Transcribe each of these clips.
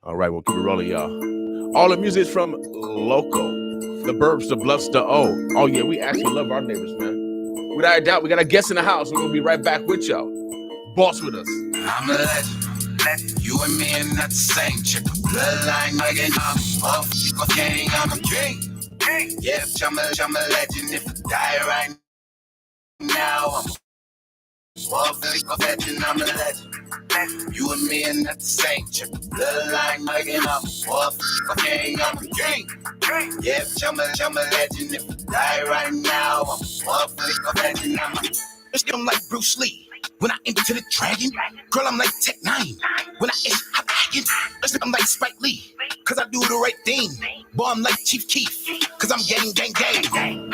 All right, we'll keep it rolling, y'all. All the music is from Loco. The Burbs, the Bluffs, the O. Oh, yeah, we actually love our neighbors, man. Without a doubt, we got a guest in the house. We're going to be right back with y'all. Boss with us. I'm a legend. You and me are not the same chick. Bloodline again. I'm off. Okay, I'm a king. Yeah, I'm a legend. If I die right now, I'm off. Legend. I'm a legend. You and me are not the same chick. Bloodline again. I'm off. Okay, I'm a king. Yeah, I'm a legend. If I die right now, I'm off. Legend. I'm like Bruce Lee. When I enter the dragon, girl, I'm like Tech 9. When I enter, I'm like Spike Lee, cause I do the right thing. Boy, I'm like Chief Keef, cause I'm gang.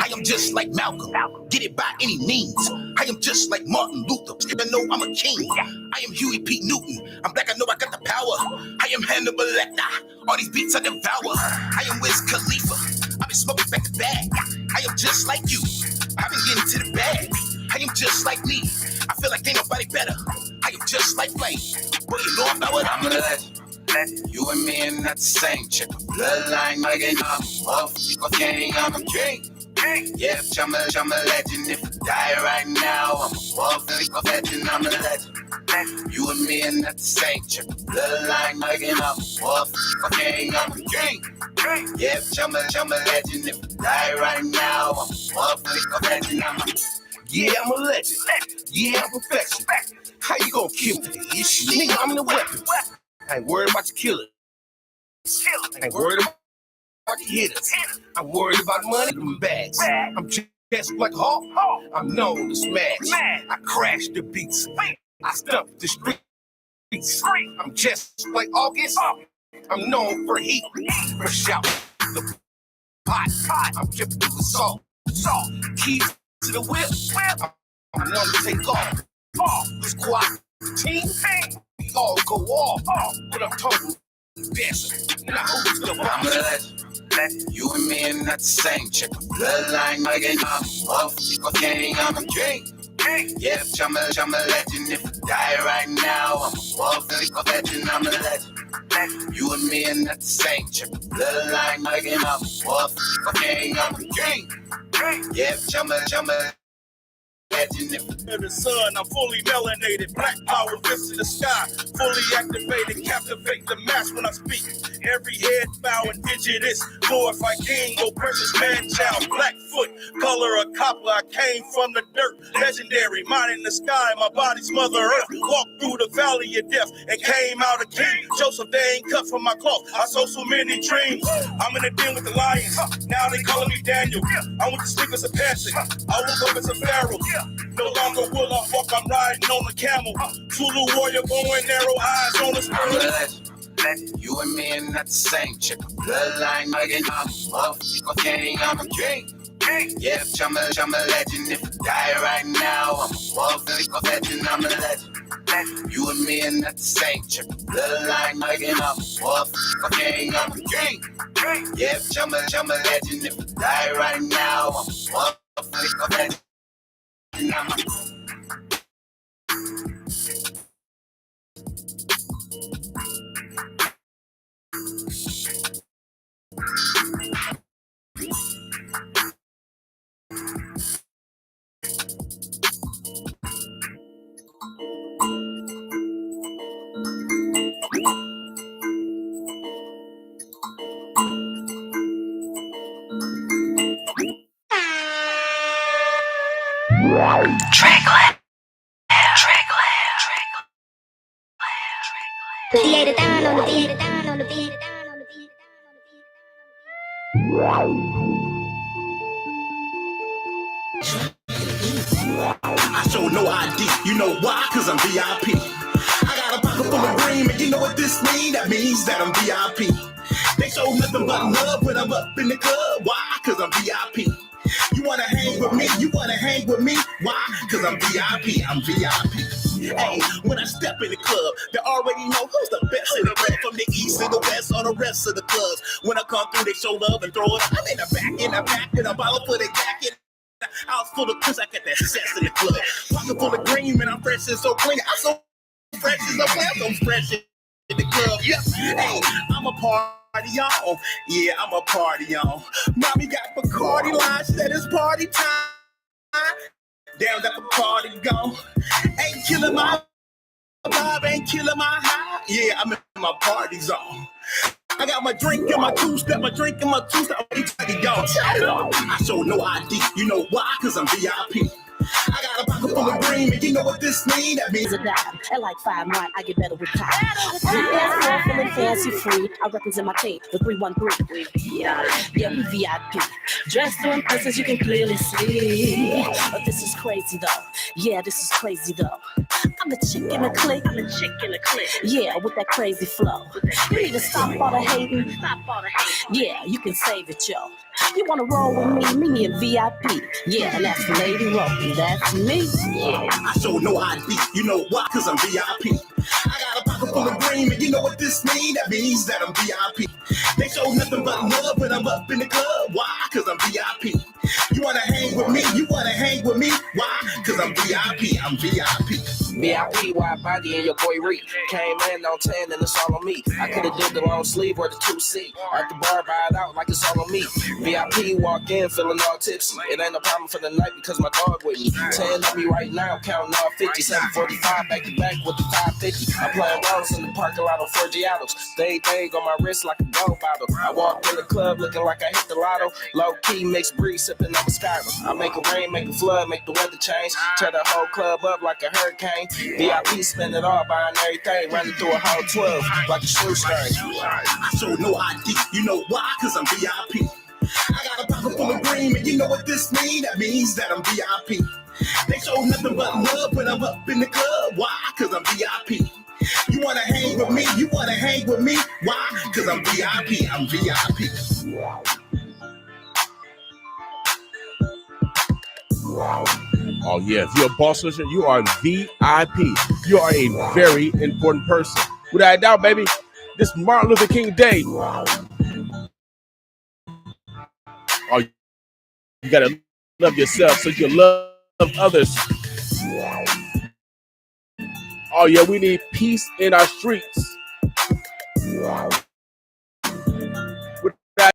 I am just like Malcolm, get it by any means. I am just like Martin Luther, even though I'm a king. I am Huey P. Newton, I'm black, I know I got the power. I am Hannibal Lecter, all these beats I devour. I am Wiz Khalifa, I've been smoking back to back. I am just like you, I've been getting to the bag. I am just like me. I feel like ain't nobody better. I am just like Blake. But you know about what I'm a legend. You and me are not the same chick. Bloodline again. I'm off. Okay, I'm a king. Yeah, I'm a legend. If I die right now, I'm off. Legend. I'm a legend. You and me are not the same chick. Bloodline again. I'm off. Okay, I'm a king. Yeah, I'm a legend. If I die right now, I'm off. Legend. Yeah, I'm a legend. Yeah, I'm perfection. How you gonna kill me? Nigga, I'm the weapon. I ain't worried about the killers. I ain't worried about the hitters. I'm worried about money in the bags. I'm just like Hawk. I'm known to smash. I crash the beats. I stump the streets. I'm just like August. I'm known for heat. For shout the pot. I'm dripping with salt. Keys to the whip. I'm known to take off. The squad team, we all go off. But I'm talking dancing. Now who's the bomb? I'm a legend. You and me are not the same chick. Bloodline again. I'm off. Okay, I'm a king. Yeah, I'm a legend. If I die right now, I'm off. Legend. I'm a legend. You and me are not the same chick. Bloodline again. I'm off. Okay, I'm a king. Yeah, I'm a to the sun, I'm fully melanated, black power fists in the sky, fully activated, captivate the mass when I speak. Every head bow indigenous, glorify king, oh precious man child, Blackfoot, color of copper, I came from the dirt, legendary, mine in the sky, my body's mother earth, walked through the valley of death and came out a king. Joseph, they ain't cut from my cloth, I sold so many dreams. I'm in a den with the lions, now they calling me Daniel. I went to sleep as a peasant, I woke up as a pharaoh. No longer will I walk, I'm riding on a camel. Zulu warrior, bow and arrow, eyes on the spirit. You and me are not the same chick. Bloodline again. I'm off. Okay, I'm a king. Yeah, I'm a legend. If I die right now, I'm off. Legend. I'm a legend. You and me are not the same chick. Bloodline again. I'm off. Okay, I'm a king. Yeah, I'm a legend. If I die right now, I'm off. Legend. I show no ID, you know why? Cause I'm VIP. I got a pocket full of green, and you know what this means? That means that I'm VIP. They show nothing but love when I'm up in the club. Why? Cause I'm VIP. You wanna hang with me? You wanna hang with me? Why? Cause I'm VIP. I'm VIP. Hey, when I step in the club, they already know who's the best in the club. From the east to the west, or the rest of the clubs. When I come through, they show love and throw it. I'm in the back, in a bottle for the jacket. I was full of cause I got that sex in the club. Pocket full of green, man, I'm fresh and so clean. I'm so fresh as I'm fresh in the club. club. Yes, hey, I'm a party on. Yeah, I'm a party on. Mommy got Bacardi line, said it's party time. Damn, that Bacardi gone. Ain't killing my vibe, ain't killing my high. Yeah, I'm in my party zone. I got my drink and my two-step, my drink and my two-step. I show no ID. You know why? Cause I'm VIP. I got a pocket full of green, and you know what this mean? That means a dime. At like 5 months, I get better with time. Yeah, feeling fancy free. I represent my team, the 313. Yeah, we VIP. Dressed to impress as you can clearly see. But this is crazy though. Yeah, this is crazy though. I'm the chick in the clique. Yeah, with that crazy flow. You need to stop all the hating. Yeah, you can save it, yo. You wanna roll with me? Meet me at VIP. Yeah, and that's Lady Rocky. That's me. Yeah. I show no ID. You know why? Cause I'm VIP. I got a pocket full of green, and you know what this mean? That means that I'm VIP. They show nothing but love when I'm up in the club. Why? Cause I'm VIP. You wanna hang with me? You wanna hang with me? Why? Cause I'm VIP. I'm VIP. VIP, wide body, and your boy Reek came in on 10, and it's all on me. I could've did the long sleeve or the 2C. At the bar, buy it out like it's all on me. VIP, walk in, feeling all tipsy. It ain't no problem for the night because my dog with me. 10 on me right now, counting all 50. 745 back to back with the 550. I'm playing rounds in the parking lot on 4 Giottos. They on my wrist like a gold bottle. I walk in the club looking like I hit the lotto. Low key, mixed breeze, sipping on the Skyrim. I make it rain, make it flood, make the weather change. Tear the whole club up like a hurricane. VIP, spend it all, buying everything, running through a whole 12 like a shoestring. I show no ID. You know why? Cause I'm VIP. I got a pocket full of green, and you know what this mean? That means that I'm VIP. They show nothing but love when I'm up in the club. Why? Cause I'm VIP. You wanna hang with me? You wanna hang with me? Why? Cause I'm VIP. I'm VIP. Oh yeah, if you're a boss listener, you are VIP. You are a very important person. Without a doubt, baby, this Martin Luther King Day. Oh, you gotta love yourself so you can love others. Oh yeah, we need peace in our streets. Without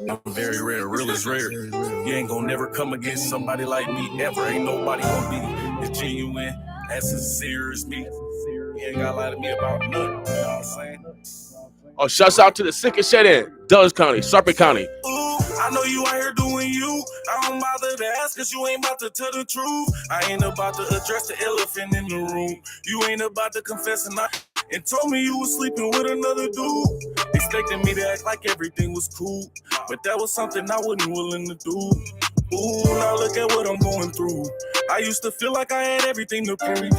I'm very rare, real is rare. You ain't gonna never come against somebody like me ever. Ain't nobody gonna be as genuine, as sincere as me. You ain't gotta lie to me about nothing. You know what I'm saying? Oh, shouts out to the sickest shit in Dulles County, Shoppe County. Ooh, I know you out here doing you. I don't bother to ask cause you ain't about to tell the truth. I ain't about to address the elephant in the room. You ain't about to confess and told me you was sleeping with another dude. Expecting me to act like everything was cool. But that was something I wasn't willing to do. Ooh, now look at what I'm going through. I used to feel like I had everything to prove.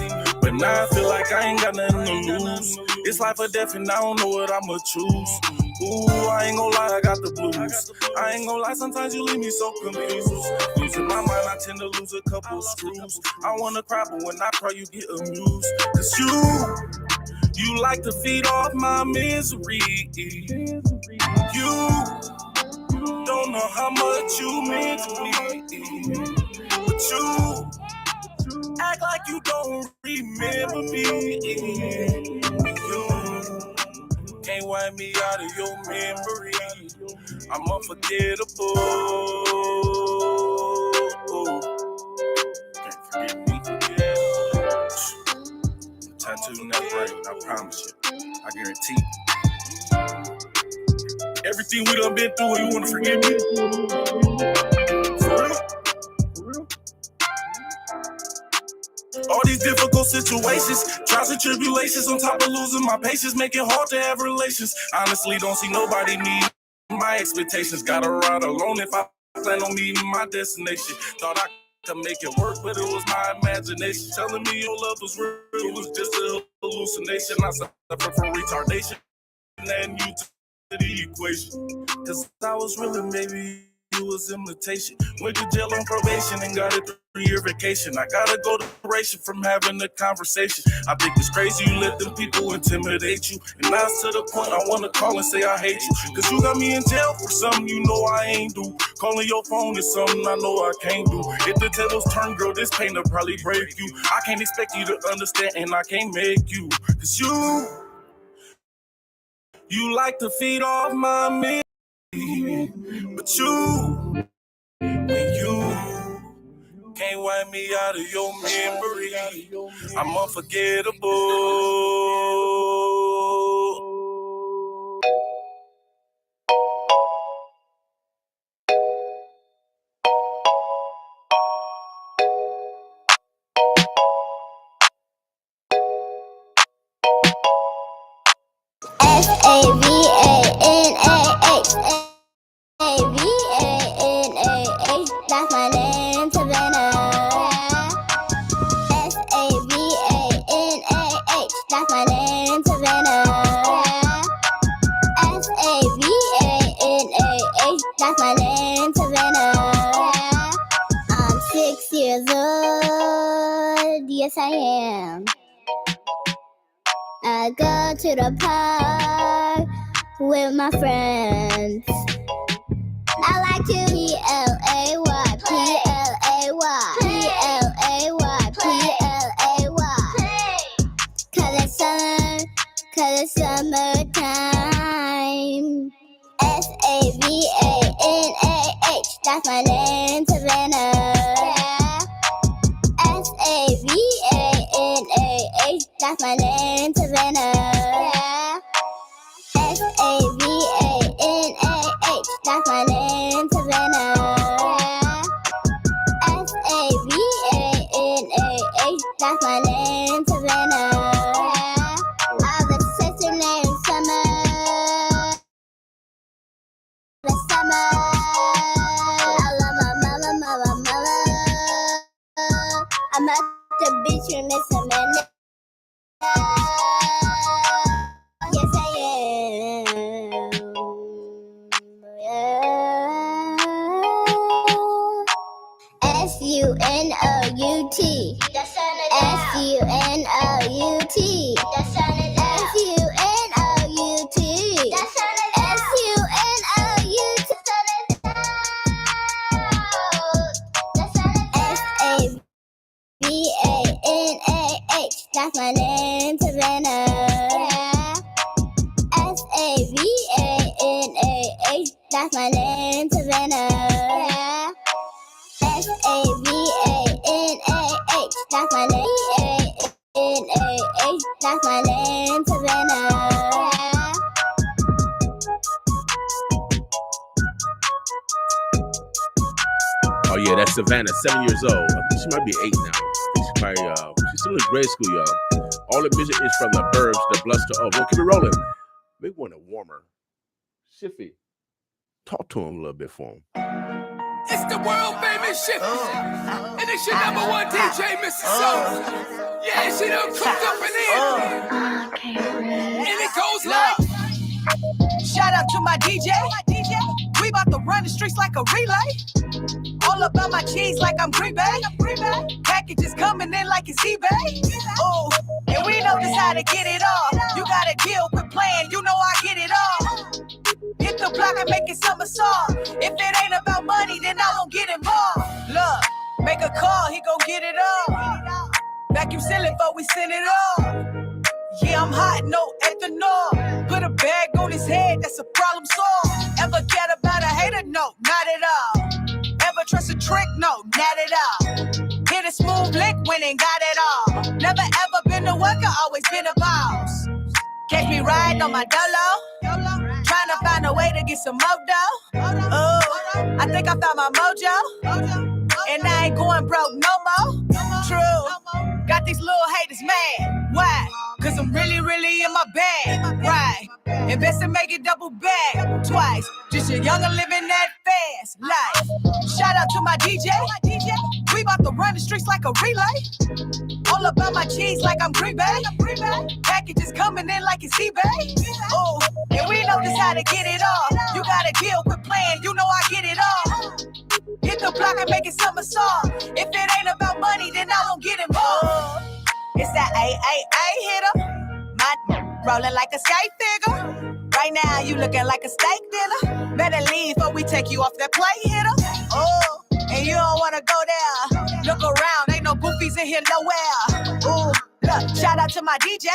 But now I feel like I ain't got nothing to lose. It's life or death and I don't know what I'ma choose. Ooh, I ain't gon' lie, I got the blues. I ain't gon' lie, sometimes you leave me so confused. Losing my mind, I tend to lose a couple screws. I wanna cry, but when I cry, you get amused. Cause you like to feed off my misery. You don't know how much you mean to me. But you act like you don't remember me. You can't wipe me out of your memory. I'm unforgettable. Can't forget me. Tattoo in that brain, I promise you. I guarantee. Everything we done been through, you wanna forgive me? For real? All these difficult situations, trials and tribulations, on top of losing my patience, make it hard to have relations. Honestly, don't see nobody meet my expectations. Gotta ride alone if I plan on meeting my destination. Thought I could make it work, but it was my imagination. Telling me your love was real, it was just a hallucination. I suffer from retardation, and you to the equation. Cause I was really maybe you was imitation. Went to jail on probation and got a 3-year vacation. I gotta go to duration from having a conversation. I think it's crazy you let them people intimidate you. And now it's to the point I wanna call and say I hate you. Cause you got me in jail for something you know I ain't do. Calling your phone is something I know I can't do. If the tables turn, girl, this pain will probably break you. I can't expect you to understand and I can't make you. Cause you like to feed off my meat. But you, when you can't wipe me out of your memory, I'm unforgettable. SAVANAH, SAVANAH, that's my name, Savannah. SAVANAH, that's my name, Savannah. SAVANAH, that's my name, Savannah. I'm 6 years old, yes I am. I go to the park with my friends. I like to PLAY, PLAY, PLAY, PLAY. Cause it's summertime. SAVANAH, that's my name, Savannah. SAVANAH, that's my name, Savannah. SAVANAH, that's my name, Savannah. SAVANAH, that's my name, Savannah. I have a sister named Summer. The summer. I love my mama. I'm at the beach with Miss Amanda. Yes, I am. SUNOUT. SUNOUT. SAVANAH, that's my name, Savannah. SAVANAH, that's my name, Savannah. SAVANAH, that's my name. That's my name, Savannah. Oh yeah, that's Savannah, 7 years old. I think she might be 8 now. I think she probably, she's still in grade school, y'all. All the music is from the Burbs, the Bluster. Oh, we'll keep it rolling. Maybe one warmer. Shiffy, talk to him a little bit for him. It's the world famous Shiffy, and it's your number one DJ, Mr. Soul. Yeah, she done cooked up in here, and it goes like. Shout out to my DJ. We about to run the streets like a relay. All about my cheese like I'm Green Bay. Packages coming in like it's eBay. Oh, and we know just how to get it all. You gotta deal with playing, you know I get it all. Hit the block and make it somersault. If it ain't about money, then I won't get involved. Look, make a call, he gon' get it all. Vacuum seal it before we send it all. Yeah, I'm hot, no ethanol. Put a bag on his head, that's a problem solved. Ever cared about a hater? No, not at all. Ever trust a trick? No, not at all. Hit a smooth lick, win and got it all. Never ever been a worker, always been a boss. Catch me riding on my dolo. Trying to find a way to get some more dough. Oh, I think I found my mojo. And I ain't going broke no more. True. Got these little haters mad. Why? Cause I'm really in my bag. Right. Invest and make it double back twice. Just a youngin' living that fast life. Shout out to my DJ. We about to run the streets like a relay. All about my cheese like I'm Green Bay. Packages coming in like it's eBay. Oh, and we know just how to get it all. You gotta deal with playing, you know I get it all. song. If it ain't about money, then I won't get involved. It's that AAA hitter. My rolling like a skate figure. Right now, you looking like a steak dinner. Better leave before we take you off that plate, hitter. Oh, and you don't wanna go there. Look around, ain't no goofies in here nowhere. Ooh, look, shout out to my DJ.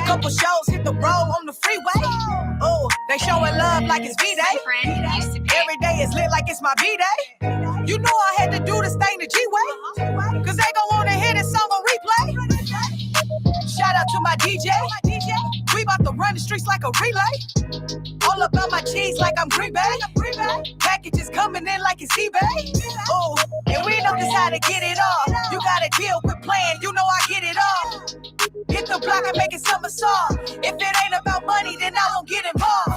Couple shows hit the road on the freeway. Ooh, they showing love like it's V-Day. Every day is lit like it's my B-Day. You know I had to do this thing the G-Way. Cause they gon' wanna hear this song on replay. Shout out to my DJ. We about to run the streets like a relay. All about my cheese like I'm Green Bay. Packages coming in like it's eBay. Oh, and we know just how to get it all. You gotta deal with playing, you know I get it all. Hit the block and make it summer song. If it ain't about money, then I won't get involved.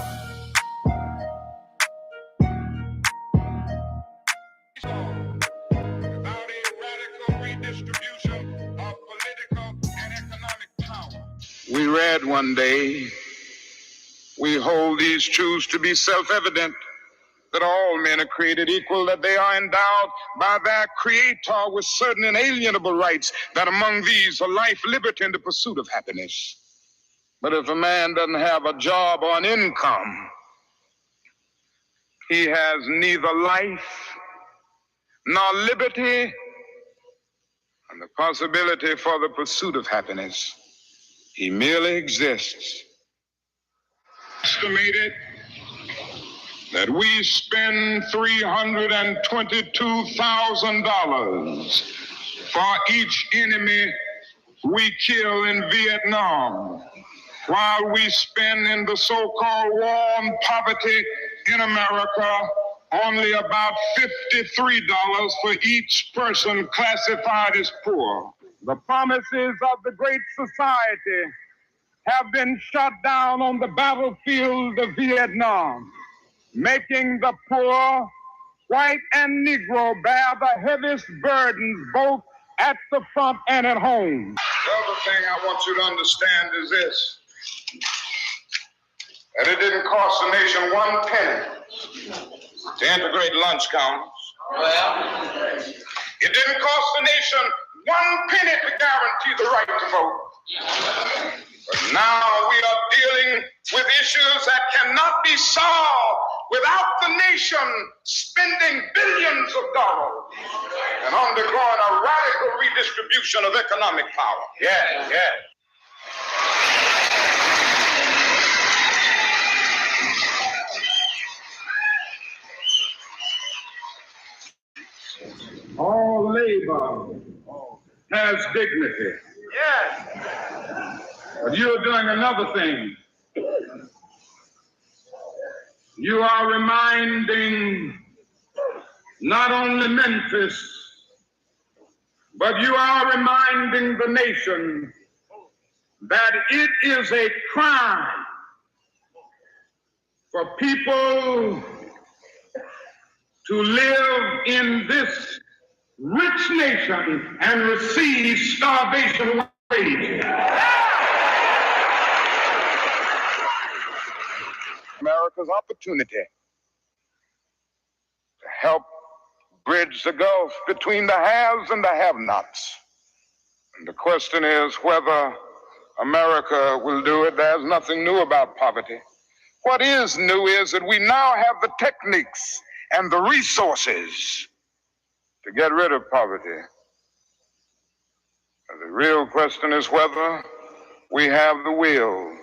About a radical redistribution of political and economic power. We read one day, we hold these truths to be self-evident, that all men are created equal, that they are endowed by their Creator with certain inalienable rights, that among these are life, liberty, and the pursuit of happiness. But if a man doesn't have a job or an income, he has neither life nor liberty and the possibility for the pursuit of happiness. He merely exists. Estimated that we spend $322,000 for each enemy we kill in Vietnam, while we spend in the so-called war on poverty in America only about $53 for each person classified as poor. The promises of the Great Society have been shot down on the battlefield of Vietnam, making the poor, white and Negro, bear the heaviest burdens both at the front and at home. The other thing I want you to understand is this, that it didn't cost the nation 1 penny to integrate lunch counters. It didn't cost the nation 1 penny to guarantee the right to vote. But now we are dealing with issues that cannot be solved without the nation spending billions of dollars and undergoing a radical redistribution of economic power. Yes. All labor has dignity. Yes. But you're doing another thing. You are reminding not only Memphis, but you are reminding the nation that it is a crime for people to live in this rich nation and receive starvation wages. America's opportunity to help bridge the gulf between the haves and the have-nots. And the question is whether America will do it. There's nothing new about poverty. What is new is that we now have the techniques and the resources to get rid of poverty. And the real question is whether we have the will.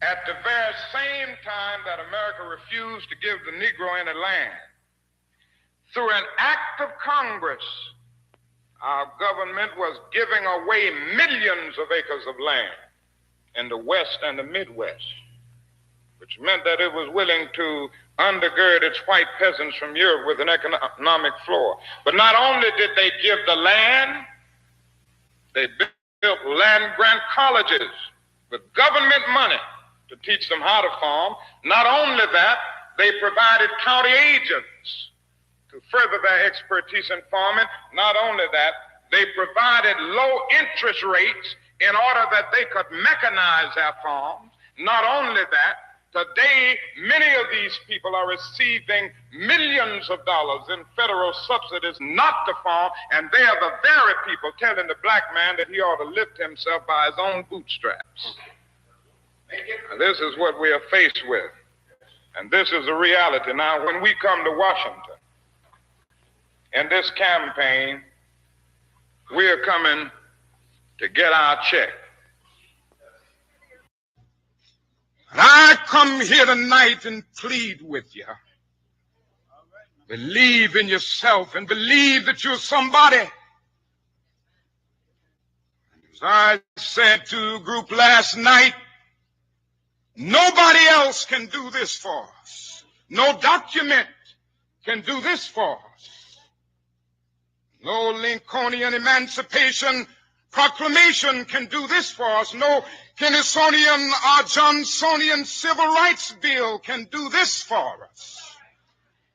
At the very same time that America refused to give the Negro any land, through an act of Congress, our government was giving away millions of acres of land in the West and the Midwest, which meant that it was willing to undergird its white peasants from Europe with an economic floor. But not only did they give the land, they built land-grant colleges with government money to teach them how to farm. Not only that, they provided county agents to further their expertise in farming. Not only that, they provided low interest rates in order that they could mechanize their farms. Not only that, Today, many of these people are receiving millions of dollars in federal subsidies not to farm, and they are the very people telling the black man that he ought to lift himself by his own bootstraps. Now, this is what we are faced with, and this is the reality. Now, when we come to Washington, in this campaign, we are coming to get our check. And I come here tonight and plead with you. Believe in yourself and believe that you're somebody. As I said to a group last night, nobody else can do this for us. No document can do this for us. No Lincolnian Emancipation Proclamation can do this for us. No Kennysonian or Johnsonian Civil Rights Bill can do this for us.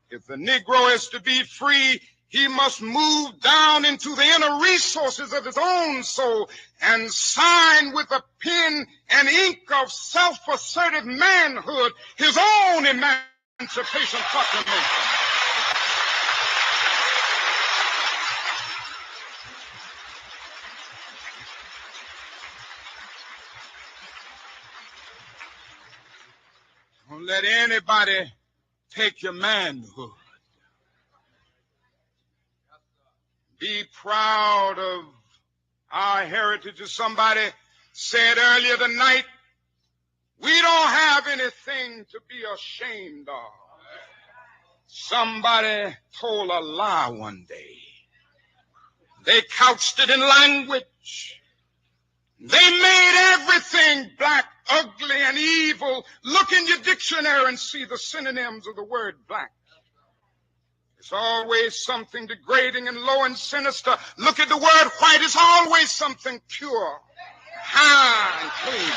If the Negro is to be free, he must move down into the inner resources of his own soul and sign with a pen and ink of self-assertive manhood his own Emancipation Proclamation. Don't let anybody take your manhood. Be proud of our heritage. As somebody said earlier tonight, we don't have anything to be ashamed of. Somebody told a lie one day. They couched it in language. They made everything black, ugly, and evil. Look in your dictionary and see the synonyms of the word black. It's always something degrading and low and sinister. Look at the word white. It's always something pure, high, and clean.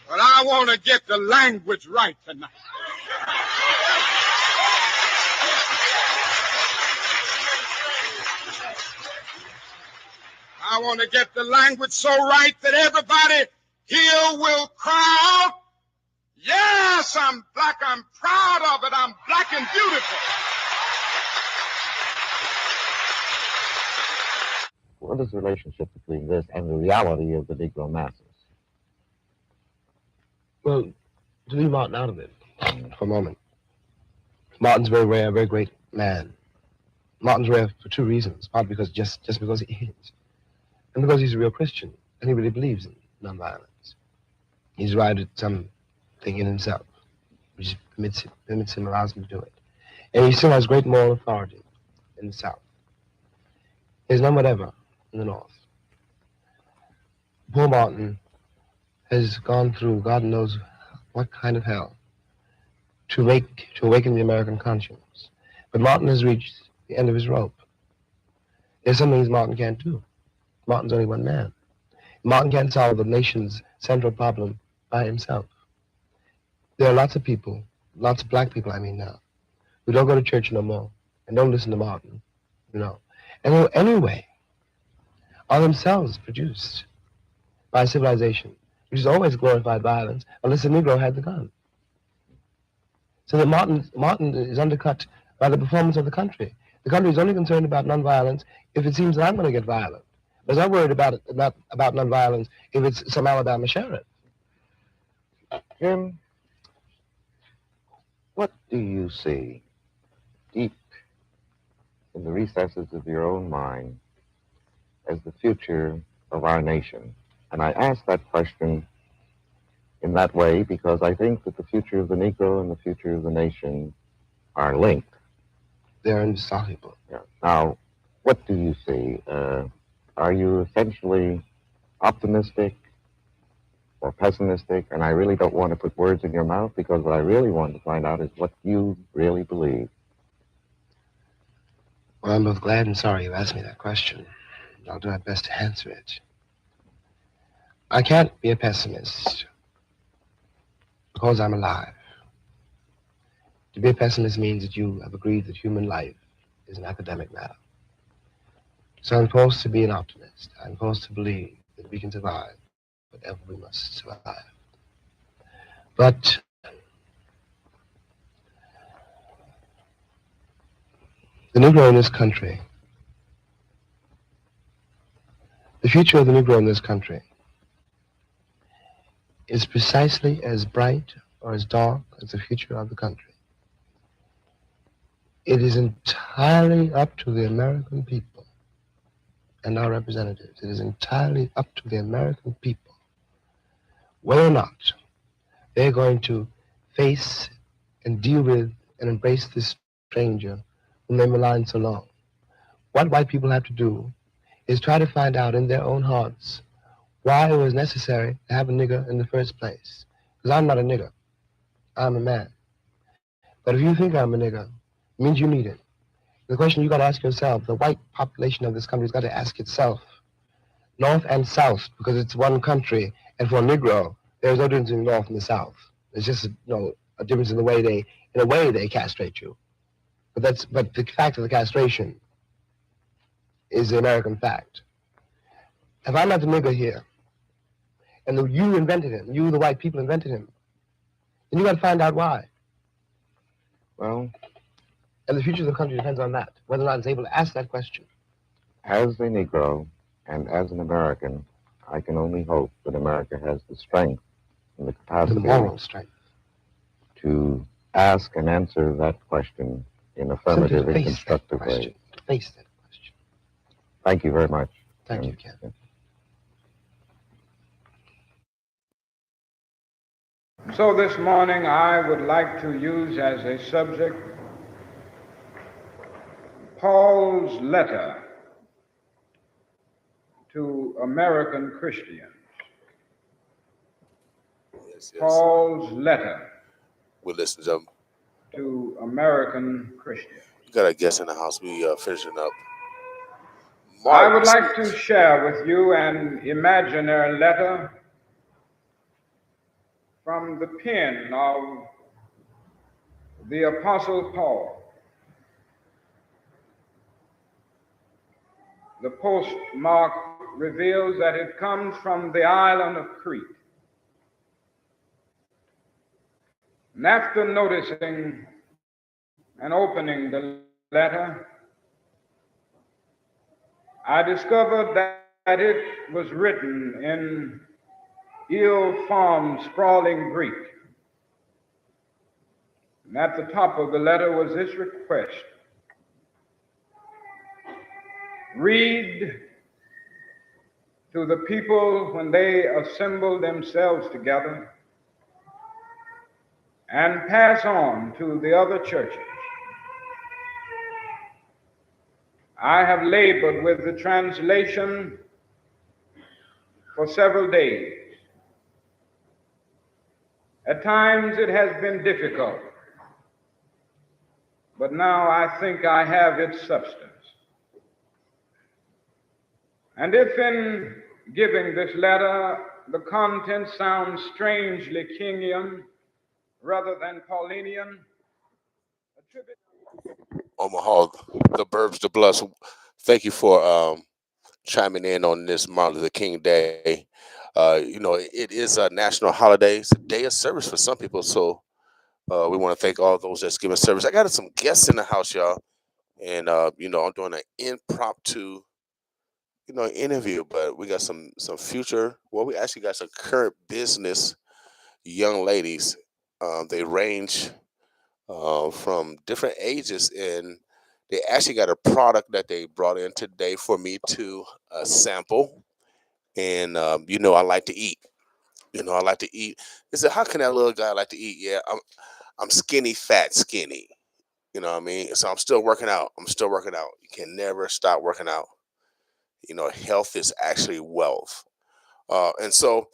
But I want to get the language right tonight. I want to get the language so right that everybody here will cry out, yes, I'm black, I'm proud of it, I'm black and beautiful. What is the relationship between this and the reality of the Negro masses? Well, to leave Martin out of it for a moment. Martin's very rare, very great man. Martin's rare for two reasons. Partly because just because he is. And because he's a real Christian, and he really believes in nonviolence. He's arrived at something in himself, which permits him, allows him to do it. And he still has great moral authority in the South. There's none whatever in the North. Poor Martin has gone through God knows what kind of hell to awaken the American conscience. But Martin has reached the end of his rope. There's some things Martin can't do. Martin's only one man. Martin can't solve the nation's central problem by himself. There are lots of people, lots of black people, I mean now, who don't go to church no more and don't listen to Martin, and who anyway are themselves produced by civilization, which has always glorified violence, unless the Negro had the gun. So that Martin is undercut by the performance of the country. The country is only concerned about nonviolence if it seems that I'm going to get violent. But it's not worried about nonviolence if it's some Alabama sheriff. Jim, what do you see deep in the recesses of your own mind as the future of our nation? And I ask that question in that way because I think that the future of the Negro and the future of the nation are linked. They're indissoluble. Yeah. Now, what do you see? Are you essentially optimistic or pessimistic? And I really don't want to put words in your mouth because what I really want to find out is what you really believe. Well, I'm both glad and sorry you asked me that question. I'll do my best to answer it. I can't be a pessimist because I'm alive. To be a pessimist means that you have agreed that human life is an academic matter. So I'm supposed to be an optimist. I'm supposed to believe that we can survive whatever we must survive. But the Negro in this country, the future of the Negro in this country is precisely as bright or as dark as the future of the country. It is entirely up to the American people and our representatives. It is entirely up to the American people whether or not they're going to face and deal with and embrace this stranger whom they maligned so long. What white people have to do is try to find out in their own hearts why it was necessary to have a nigger in the first place. Because I'm not a nigger. I'm a man. But if you think I'm a nigger, it means you need it. The question you got to ask yourself, the white population of this country has got to ask itself, North and South, because it's one country, and for a Negro, there's no difference in the North and the South. There's just a difference in the way they castrate you. But the fact of the castration is the American fact. If I'm not the nigger here, and you invented him, you the white people invented him, then you got to find out why. Well, And the future of the country depends on that, whether or not it's able to ask that question. as a Negro and as an American, I can only hope that America has the strength and the The capacity moral strength. to ask and answer that question in affirmative and constructive ways. To face that question. Thank you very much. Thank you, Ken. So this morning I would like to use as a subject Paul's letter to American Christians. Yes. Paul's letter We'll listen to them. to American Christians. You got a guest in the house. We finishing up. I would like to share with you an imaginary letter from the pen of the Apostle Paul. The postmark reveals that it comes from the island of Crete. And after noticing and opening the letter, I discovered that it was written in ill-formed, sprawling Greek. And at the top of the letter was this request: read to the people when they assemble themselves together, and pass on to the other churches. I have labored with the translation for several days. At times it has been difficult, but now I think I have its substance. And if in giving this letter the content sounds strangely Kingian rather than Paulinian, Omaha, the Burbs, the Bloods. Thank you for chiming in on this Martin Luther King Day. It is a national holiday. It's a day of service for some people. So we want to thank all those that's giving service. I got some guests in the house, y'all. And, I'm doing an impromptu, interview. But we got some future. Well, we actually got some current business young ladies. They range from different ages, and they actually got a product that they brought in today for me to sample. And I like to eat. I like to eat. They said, "How can that little guy like to eat?" Yeah, I'm skinny, fat, skinny. You know what I mean? So I'm still working out. You can never stop working out. Health is actually wealth. And so,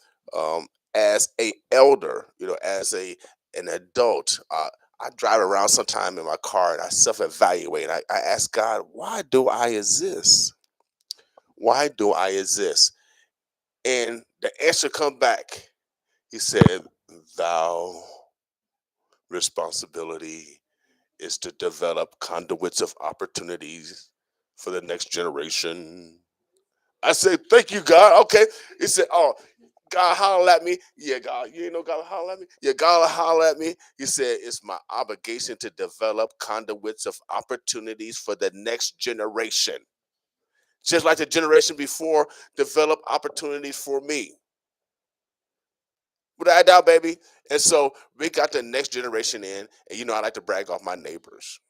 as a elder, as an adult, I drive around sometime in my car and I self-evaluate. I ask God, why do I exist? Why do I exist? And the answer comes back. He said, "Thou responsibility is to develop conduits of opportunities for the next generation. I said, thank you, God. Okay. He said, oh, God holler at me. Yeah, God, you ain't know God holler at me? Yeah, God holler at me. He said, it's my obligation to develop conduits of opportunities for the next generation. Just like the generation before developed opportunities for me. Without a doubt, baby. And so we got the next generation in. And I like to brag off my neighbors.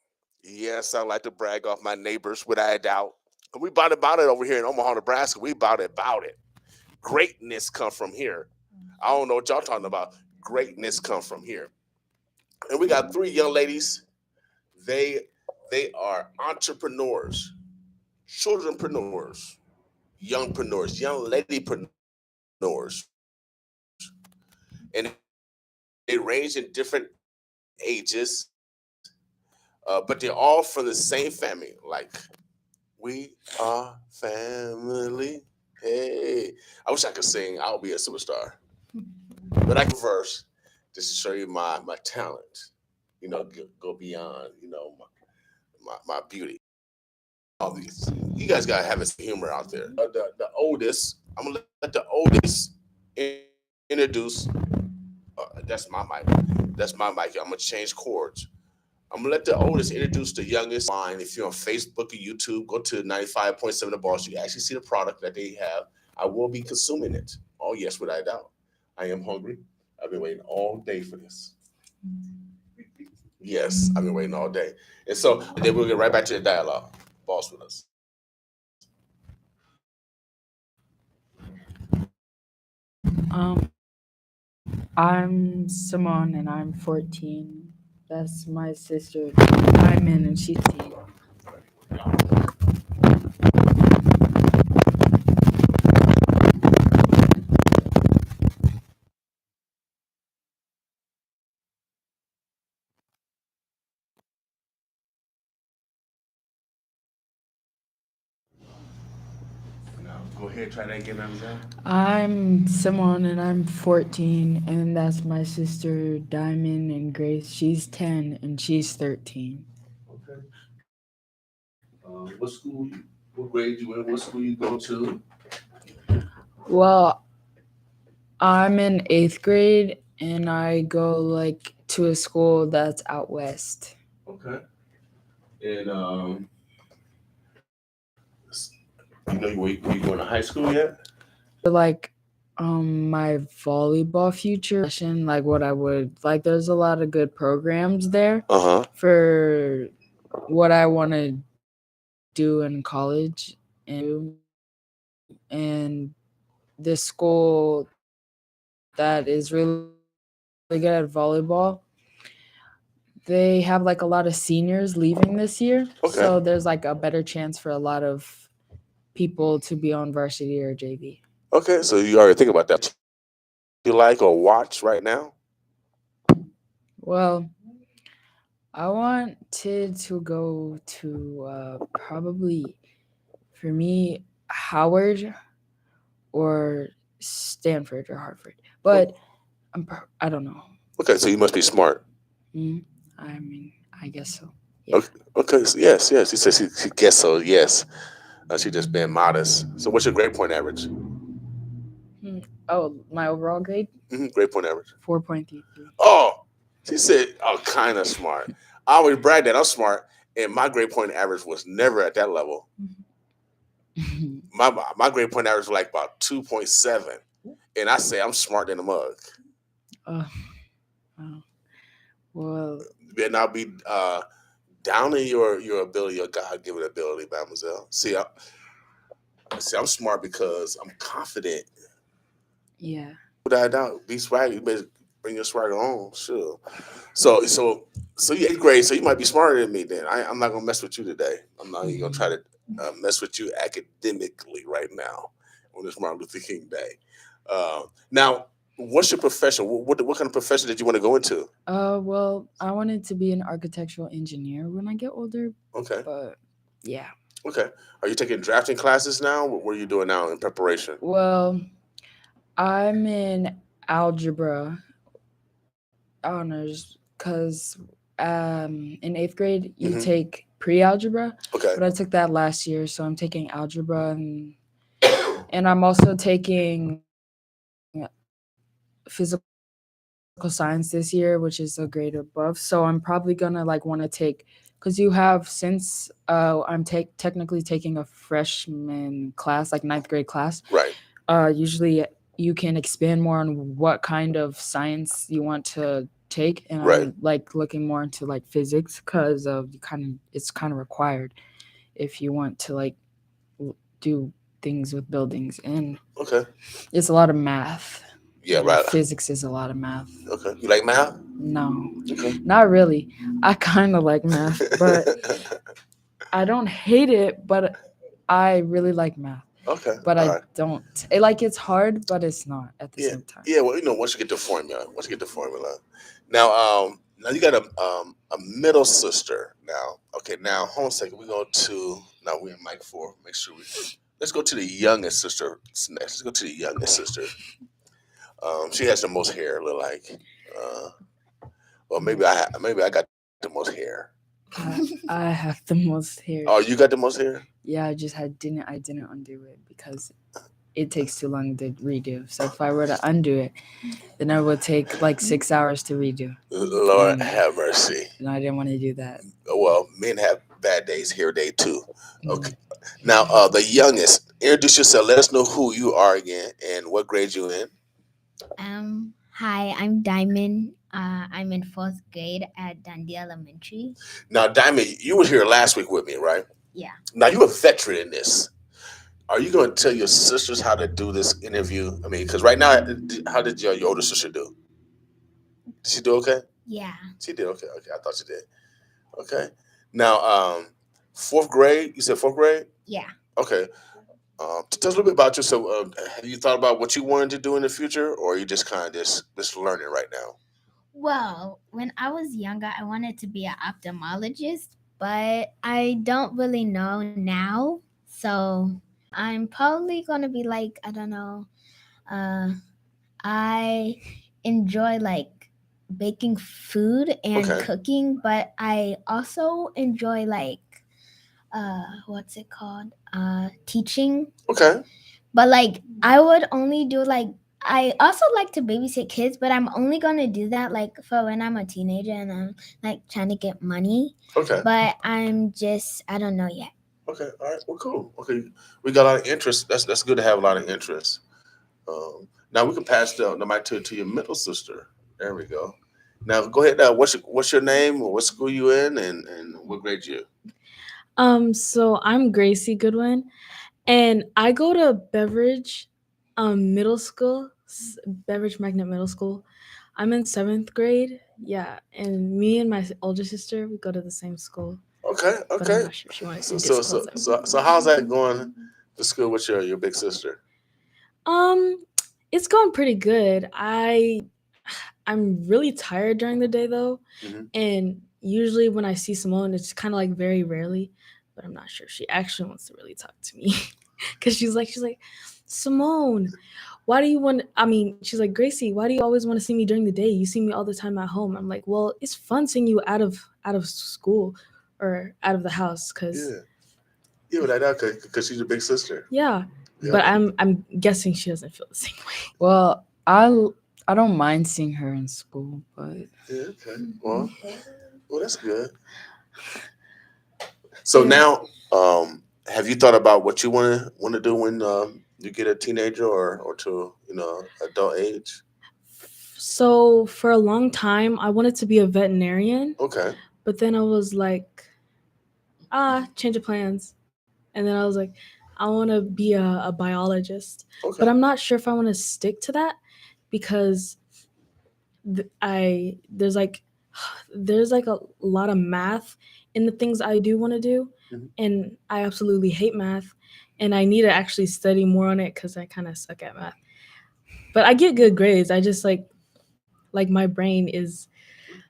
Yes, I like to brag off my neighbors without a doubt. And we about it over here in Omaha, Nebraska. We about it. Greatness come from here. I don't know what y'all talking about. Greatness come from here. And we got 3 young ladies. They are entrepreneurs, childrenpreneurs, youngpreneurs, young ladypreneurs. And they range in different ages, but they're all from the same family. Like, we are family. Hey, I wish I could sing. I'll be a superstar. But I can verse just to show you my talent. Go beyond. My beauty. All these. You guys gotta have some humor out there. The oldest. I'm gonna let the oldest introduce. That's my mic. That's my mic. I'm gonna change chords. I'm gonna let the oldest introduce the youngest. Line. If you're on Facebook or YouTube, go to 95.7 The Boss. You actually see the product that they have. I will be consuming it. Oh yes, without a doubt. I am hungry. I've been waiting all day for this. Yes, I've been waiting all day. And so then we'll get right back to the dialogue. Boss with us. I'm Simone and I'm 14. That's my sister. I'm in and she's 10. Now, go ahead, try that again, Amazon. I'm Simone and I'm 14, and that's my sister Diamond and Grace. She's 10 and she's 13. Okay. What school? What grade you in? What school you go to? Well, I'm in 8th grade and I go to a school that's out west. Okay. And were you going to high school yet? My volleyball future, what I would there's a lot of good programs there for what I want to do in college, and this school that is really good at volleyball, they have a lot of seniors leaving this year. Okay. So there's a better chance for a lot of people to be on varsity or JV. Okay, so you already think about that. You like or watch right now? Well, I wanted to go to probably, for me, Howard or Stanford or Harvard, but I don't know. Okay, so you must be smart. I mean, I guess so. Yeah. Okay. So yes. He says she guess so. Yes. She just being modest. So what's your grade point average? Oh, my overall grade? Grade point average. 4.33. Oh, she said, oh, kind of smart. I always brag that I'm smart, and my grade point average was never at that level. my grade point average was about 2.7, and I say I'm smart than a mug. Well, And I'll be downing your ability, your God-given ability, mademoiselle. See, I'm smart because I'm confident. Yeah. Without a doubt, be swagger. You better bring your swagger on. Sure. So you 8th grade. So you might be smarter than me. Then I'm not gonna mess with you today. I'm not even gonna try to mess with you academically right now on this Martin Luther King Day. Now, what's your profession? What kind of profession did you want to go into? Well, I wanted to be an architectural engineer when I get older. Okay. But yeah. Okay. Are you taking drafting classes now? What are you doing now in preparation? Well, I'm in algebra honors because in 8th grade you take pre-algebra. Okay. But I took that last year, so I'm taking algebra and I'm also taking physical science this year, which is a grade above. So I'm probably gonna like want to take because you have since I'm technically taking a freshman class, like ninth grade class. Right. Usually you can expand more on what kind of science you want to take, and Right. I'm like looking more into like physics because of it's kind of required if you want to like do things with buildings, and Okay. it's a lot of math. Yeah, right. Physics is a lot of math. Okay. You like math? No, Okay. not really. I kind of like math, but I don't hate it, but I really like math. Okay. But All I right. don't it's hard, but it's not at the same time. Yeah. Well, once you get the formula, now, now you got a middle sister. Now, okay. Now, hold on a second. Now we're in mic 4. Make sure let's go to the youngest sister next. Let's go to the youngest sister. She has the most hair. Look like. Well, maybe I got the most hair. I have the most hair. Oh, you got the most hair? Yeah, I didn't undo it because it takes too long to redo. So if I were to undo it, then it would take like 6 hours to redo. Lord have mercy. And I didn't want to do that. Well, men have bad days, hair day too. Okay. Now, the youngest, introduce yourself. Let us know who you are again and what grade you in. Hi, I'm Diamond. I'm in 4th grade at Dundee Elementary. Now, Diamond, you were here last week with me, right? Yeah. Now, you're a veteran in this. Are you going to tell your sisters how to do this interview? I mean, because right now, how did your older sister do? Did she do okay? Yeah. She did okay. Okay, I thought she did. Okay. Now, 4th grade. You said 4th grade? Yeah. Okay. Tell us a little bit about yourself. Have you thought about what you wanted to do in the future, or are you just kind of just learning right now? Well, when I was younger, I wanted to be an ophthalmologist, but I don't really know now. So I'm probably going to be like, I don't know. I enjoy like baking food and cooking, but I also enjoy like what's it called? Teaching. Okay. But like I would only do like I also like to babysit kids, but I'm only gonna do that like for when I'm a teenager and I'm like trying to get money. Okay. But I don't know yet. Okay. All right. Well, cool. Okay. We got a lot of interest. That's good to have a lot of interest. Now we can pass the mic to your middle sister. There we go. Now go ahead. What's your name? What school you in, and what grade you? So I'm Gracie Goodwin, and I go to Beveridge Middle School, Beveridge Magnet Middle School. I'm in 7th grade. Yeah, and me and my older sister, we go to the same school. Okay. But I'm not sure if she wants to disclose So how's that going to school with your big sister? It's going pretty good. I'm really tired during the day though, and usually when I see Simone, it's kind of like very rarely. But I'm not sure if she actually wants to really talk to me, because she's like, Simone, why do you want? She's like, Gracie, why do you always want to see me during the day? You see me all the time at home. I'm like, well, it's fun seeing you out of school or out of the house, because because she's your big sister. Yeah. But I'm guessing she doesn't feel the same way. Well, I don't mind seeing her in school, but yeah, okay. Well, that's good. So now, have you thought about what you want to do when you get a teenager or to adult age? So for a long time, I wanted to be a veterinarian. Okay. But then I was like, change of plans. And then I was like, I want to be a biologist. Okay. But I'm not sure if I want to stick to that, because there's like a lot of math in the things I do want to do. And I absolutely hate math. And I need to actually study more on it because I kind of suck at math. But I get good grades. I just like my brain is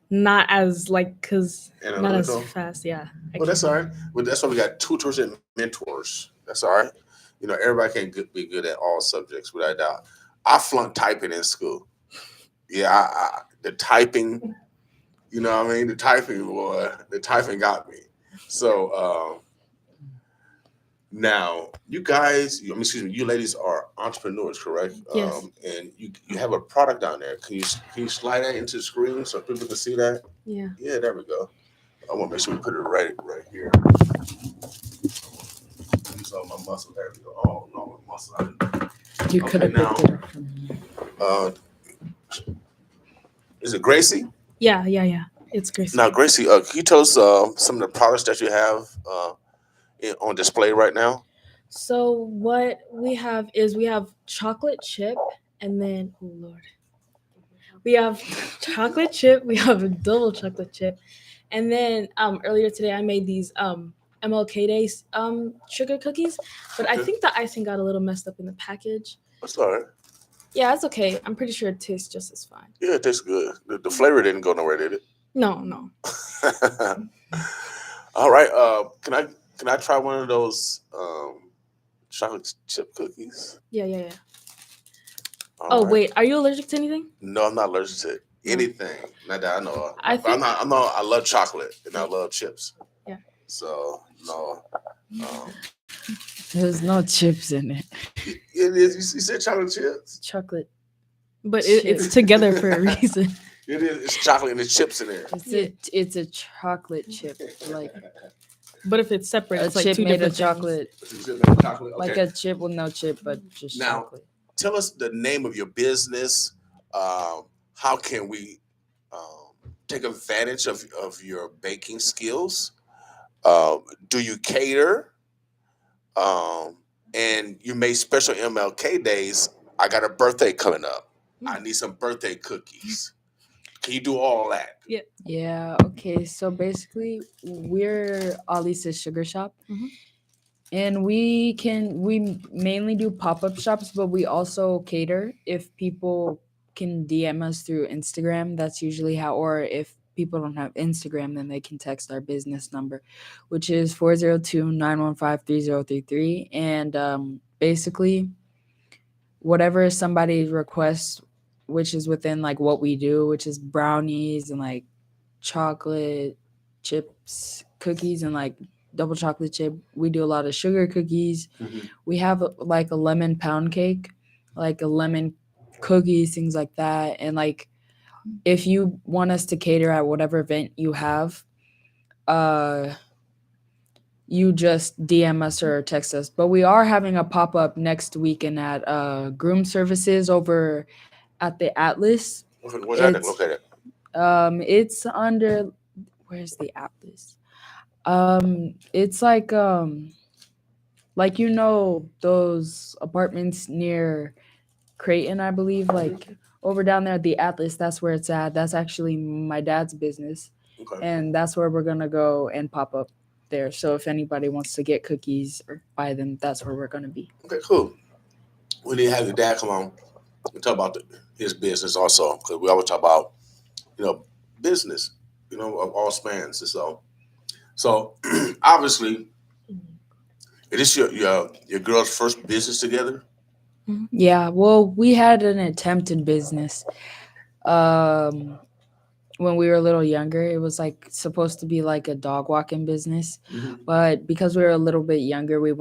not as not as fast. Yeah. Well, that's all right. Well, that's why we got tutors and mentors. That's all right. Everybody can't be good at all subjects, without a doubt. I flunked typing in school. Yeah, the typing, the typing got me. So now you guys, excuse me, you ladies are entrepreneurs, correct? Yes. And you have a product down there. Can you slide that into the screen so people can see that? Yeah. Yeah, there we go. I want to make sure we put it right here. Use all my muscle. There we go. Oh no, muscle. You could have now, picked it up from here. Is it Gracie? Yeah. It's Gracie. Now, Gracie, can you tell us some of the products that you have on display right now? So what we have is we have chocolate chip, and then oh Lord, we have chocolate chip. We have a double chocolate chip, and then earlier today I made these MLK Days sugar cookies, but I think the icing got a little messed up in the package. That's all right. Yeah, it's okay. I'm pretty sure it tastes just as fine. Yeah, it tastes good. The flavor didn't go nowhere, did it? No. All right. Can I try one of those chocolate chip cookies? Yeah. All right. Wait, are you allergic to anything? No, I'm not allergic to anything. Not that I know of. I think I love chocolate and I love chips. Yeah. So no. There's no chips in it. It is. You said chocolate chips. Chocolate. But it's together for a reason. It is. It's chocolate and there's chips in there. It's a chocolate chip, like. But if it's separate, it's like chip two made different of chocolate. Chocolate. Okay. Like a chip with no chip, but just now, chocolate. Tell us the name of your business. How can we take advantage of your baking skills? Do you cater? And you made special MLK days. I got a birthday coming up. I need some birthday cookies. Can you do all that? Yeah. Yeah. Okay. So basically, we're Aleece's Sugar Shop, and we mainly do pop-up shops, but we also cater. If people can DM us through Instagram, that's usually how. Or if people don't have Instagram, then they can text our business number, which is 402-915-3033, and basically, whatever somebody requests, which is within like what we do, which is brownies and like chocolate chips, cookies, and like double chocolate chip. We do a lot of sugar cookies. We have like a lemon pound cake, like a lemon cookies, things like that. And like if you want us to cater at whatever event you have, you just DM us or text us. But we are having a pop-up next weekend at Groom Services over at the Atlas. Where's that located? It's under, where's the Atlas? It's like those apartments near Creighton, I believe, like over down there at the Atlas. That's where it's at. That's actually my dad's business, and that's where we're gonna go and pop up there. So if anybody wants to get cookies or buy them, that's where we're gonna be. Okay, cool. We need to have your dad come on and talk about his business also, because we always talk about business, of all spans. And so obviously, is this your girls' first business together? Yeah, well, we had an attempted business when we were a little younger. It was like supposed to be like a dog walking business, but because we were a little bit younger, we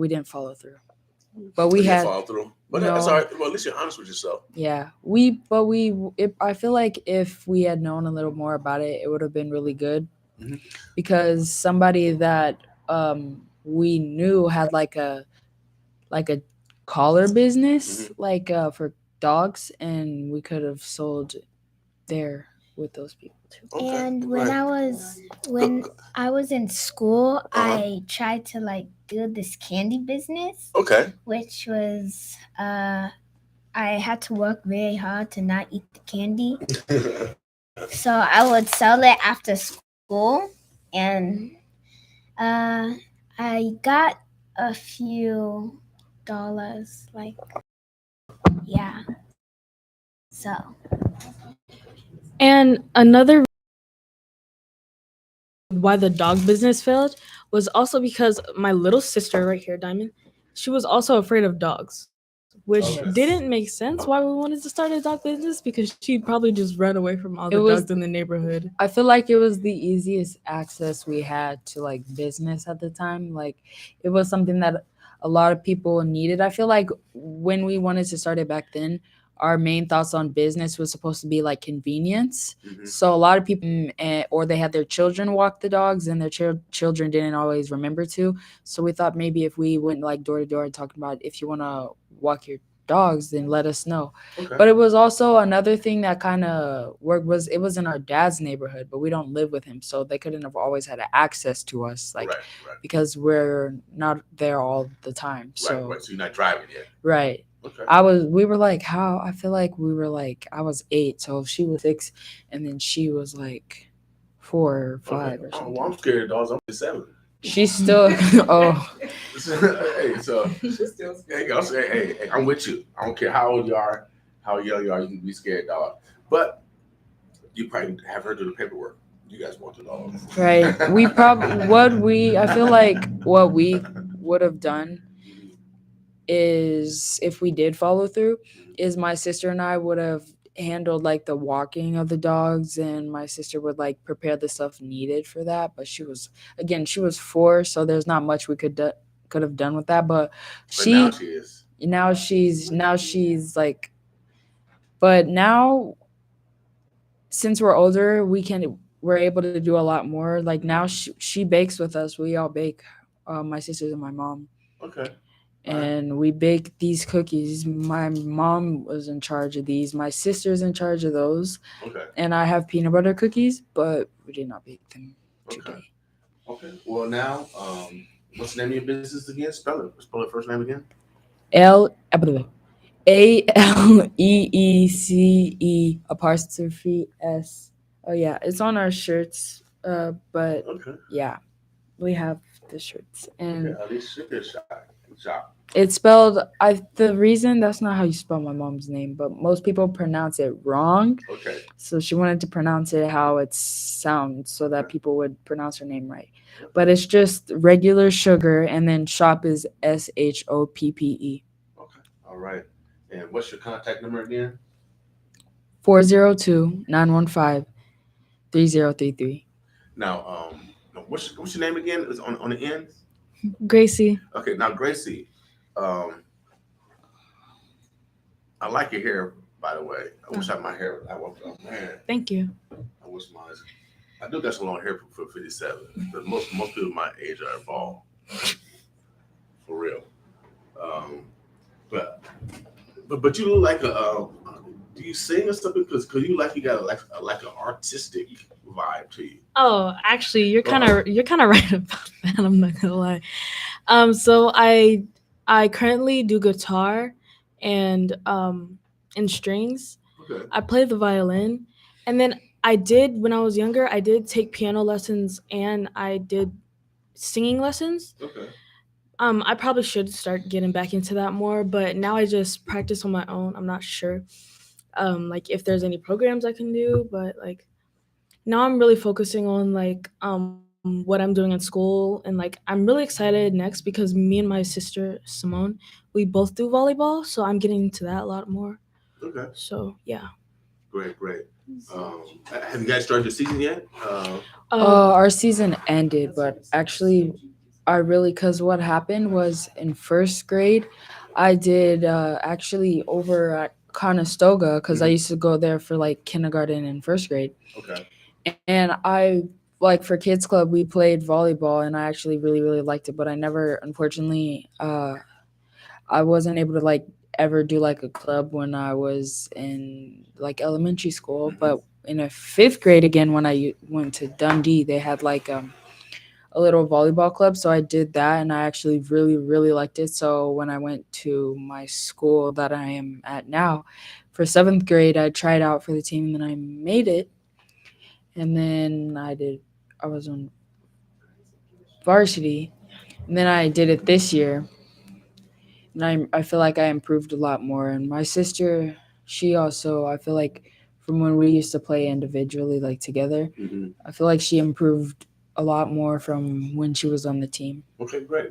didn't follow through. But we had follow through. But that's all right. Well, at least you're honest with yourself. Yeah, I feel like if we had known a little more about it, it would have been really good, because somebody that we knew had like a collar business, like for dogs, and we could have sold there with those people too. And when I was in school, I tried to like do this candy business. Okay. Which was I had to work very hard to not eat the candy. So I would sell it after school, and I got a few dollars, like, yeah. So. And another why the dog business failed was also because my little sister right here, Diamond, she was also afraid of dogs. which Okay. didn't make sense why we wanted to start a dog business because she'd probably just run away from all It the was- dogs in the neighborhood. I feel like it was the easiest access we had to like business at the time. Like it was something that a lot of people needed. I feel like when we wanted to start it back then, our main thoughts on business was supposed to be like convenience. Mhm. So a lot of people, or they had their children walk the dogs, and their children didn't always remember to. So we thought maybe if we went like door to door and talking about if you want to walk your dogs, then let us know. Okay. But it was also another thing that kind of worked was it was in our dad's neighborhood, but we don't live with him, so they couldn't have always had access to us, like right. because we're not there all the time. So Right. So you're not driving yet. right. Okay. We were like, how? I feel like we were like, I was 8, so she was 6, and then she was like 4 or 5 or Oh, something. well, I'm scared of dogs. I'm 7. She's still, oh, Hey, so hey, I'm with you. I don't care how old you are, how young you are. You can be scared, dog. But you probably have her do the paperwork. You guys want the dog, right. We probably, I feel like what we would have done is if we did follow through, is my sister and I would have handled like the walking of the dogs, and my sister would like prepare the stuff needed for that. But she was 4, so there's not much we could have done with that. But now she is. now she's like, but now since we're older, we're able to do a lot more. Like now she bakes with us. We all bake, my sisters and my mom. Okay. And we bake these cookies. My mom was in charge of these. My sister's in charge of those. Okay. And I have peanut butter cookies, but we did not bake them today. Okay. Well, now, what's the name of your business again? Spell it. Spell it first name again. ALEECE apostrophe S. Oh yeah, it's on our shirts. But yeah, we have the shirts and Aleece shop. it's spelled. The reason that's not how you spell my mom's name, but most people pronounce it wrong. Okay. So she wanted to pronounce it how it sounds, so that people would pronounce her name right. But it's just regular sugar, and then shop is SHOPPE. Okay. All right. And what's your contact number again? 402-915-3033. Now, what's your name again? Is on the end? Gracie. Okay, now Gracie, I like your hair, by the way. I wish I had my hair. Oh man. Thank you. I wish mine. I do got some long hair for 57. But most people my age are bald. For real. But you look like a. Do you sing or something? Because you got like an artistic vibe to you. Oh, actually, you're kind of right about that. I'm not gonna lie. So I currently do guitar and strings. Okay. I play the violin, and then when I was younger, I did take piano lessons and I did singing lessons. Okay. I probably should start getting back into that more, but now I just practice on my own. I'm not sure, like if there's any programs I can do, but like now I'm really focusing on like what I'm doing in school, and like I'm really excited next because me and my sister Simone, we both do volleyball, so I'm getting into that a lot more. Okay. So yeah. Great. Have you guys started the season yet? Our season ended, but actually, because what happened was in first grade, I did actually over at Conestoga, because I used to go there for like kindergarten and first grade. Okay. And I like for kids club we played volleyball, and I actually really really liked it, but I never, unfortunately, I wasn't able to like ever do like a club when I was in like elementary school. But in a 5th grade again, when I went to Dundee, they had like a little volleyball club, so I did that, and I actually really really liked it. So when I went to my school that I am at now for 7th grade, I tried out for the team, and then I made it. And then I was on varsity, and then I did it this year, and I feel like I improved a lot more. And my sister, she also, I feel like from when we used to play individually like together, I feel like she improved a lot more from when she was on the team. Okay, great.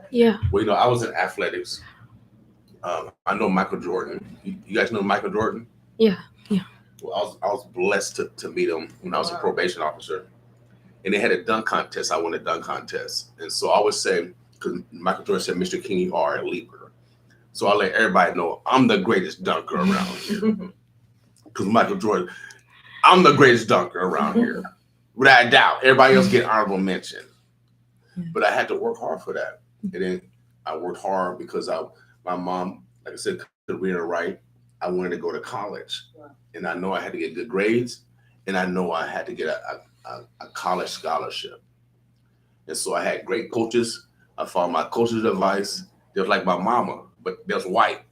Yeah. Well, I was in athletics I know Michael Jordan. You guys know Michael Jordan? Yeah. Well, I was blessed to meet him when I was a probation officer, and they had a dunk contest. I won a dunk contest, and so I would say, because Michael Jordan said, "Mr. King, you are a leaper." So I let everybody know I'm the greatest dunker around here. Because Michael Jordan, I'm the greatest dunker around here, without a doubt. Everybody else get honorable mention, but I had to work hard for that, and then I worked hard because my mom, like I said, could read and write. I wanted to go to college, and I know I had to get good grades, and I know I had to get a college scholarship. And so I had great coaches. I followed my coach's advice. They was like my mama, but they was white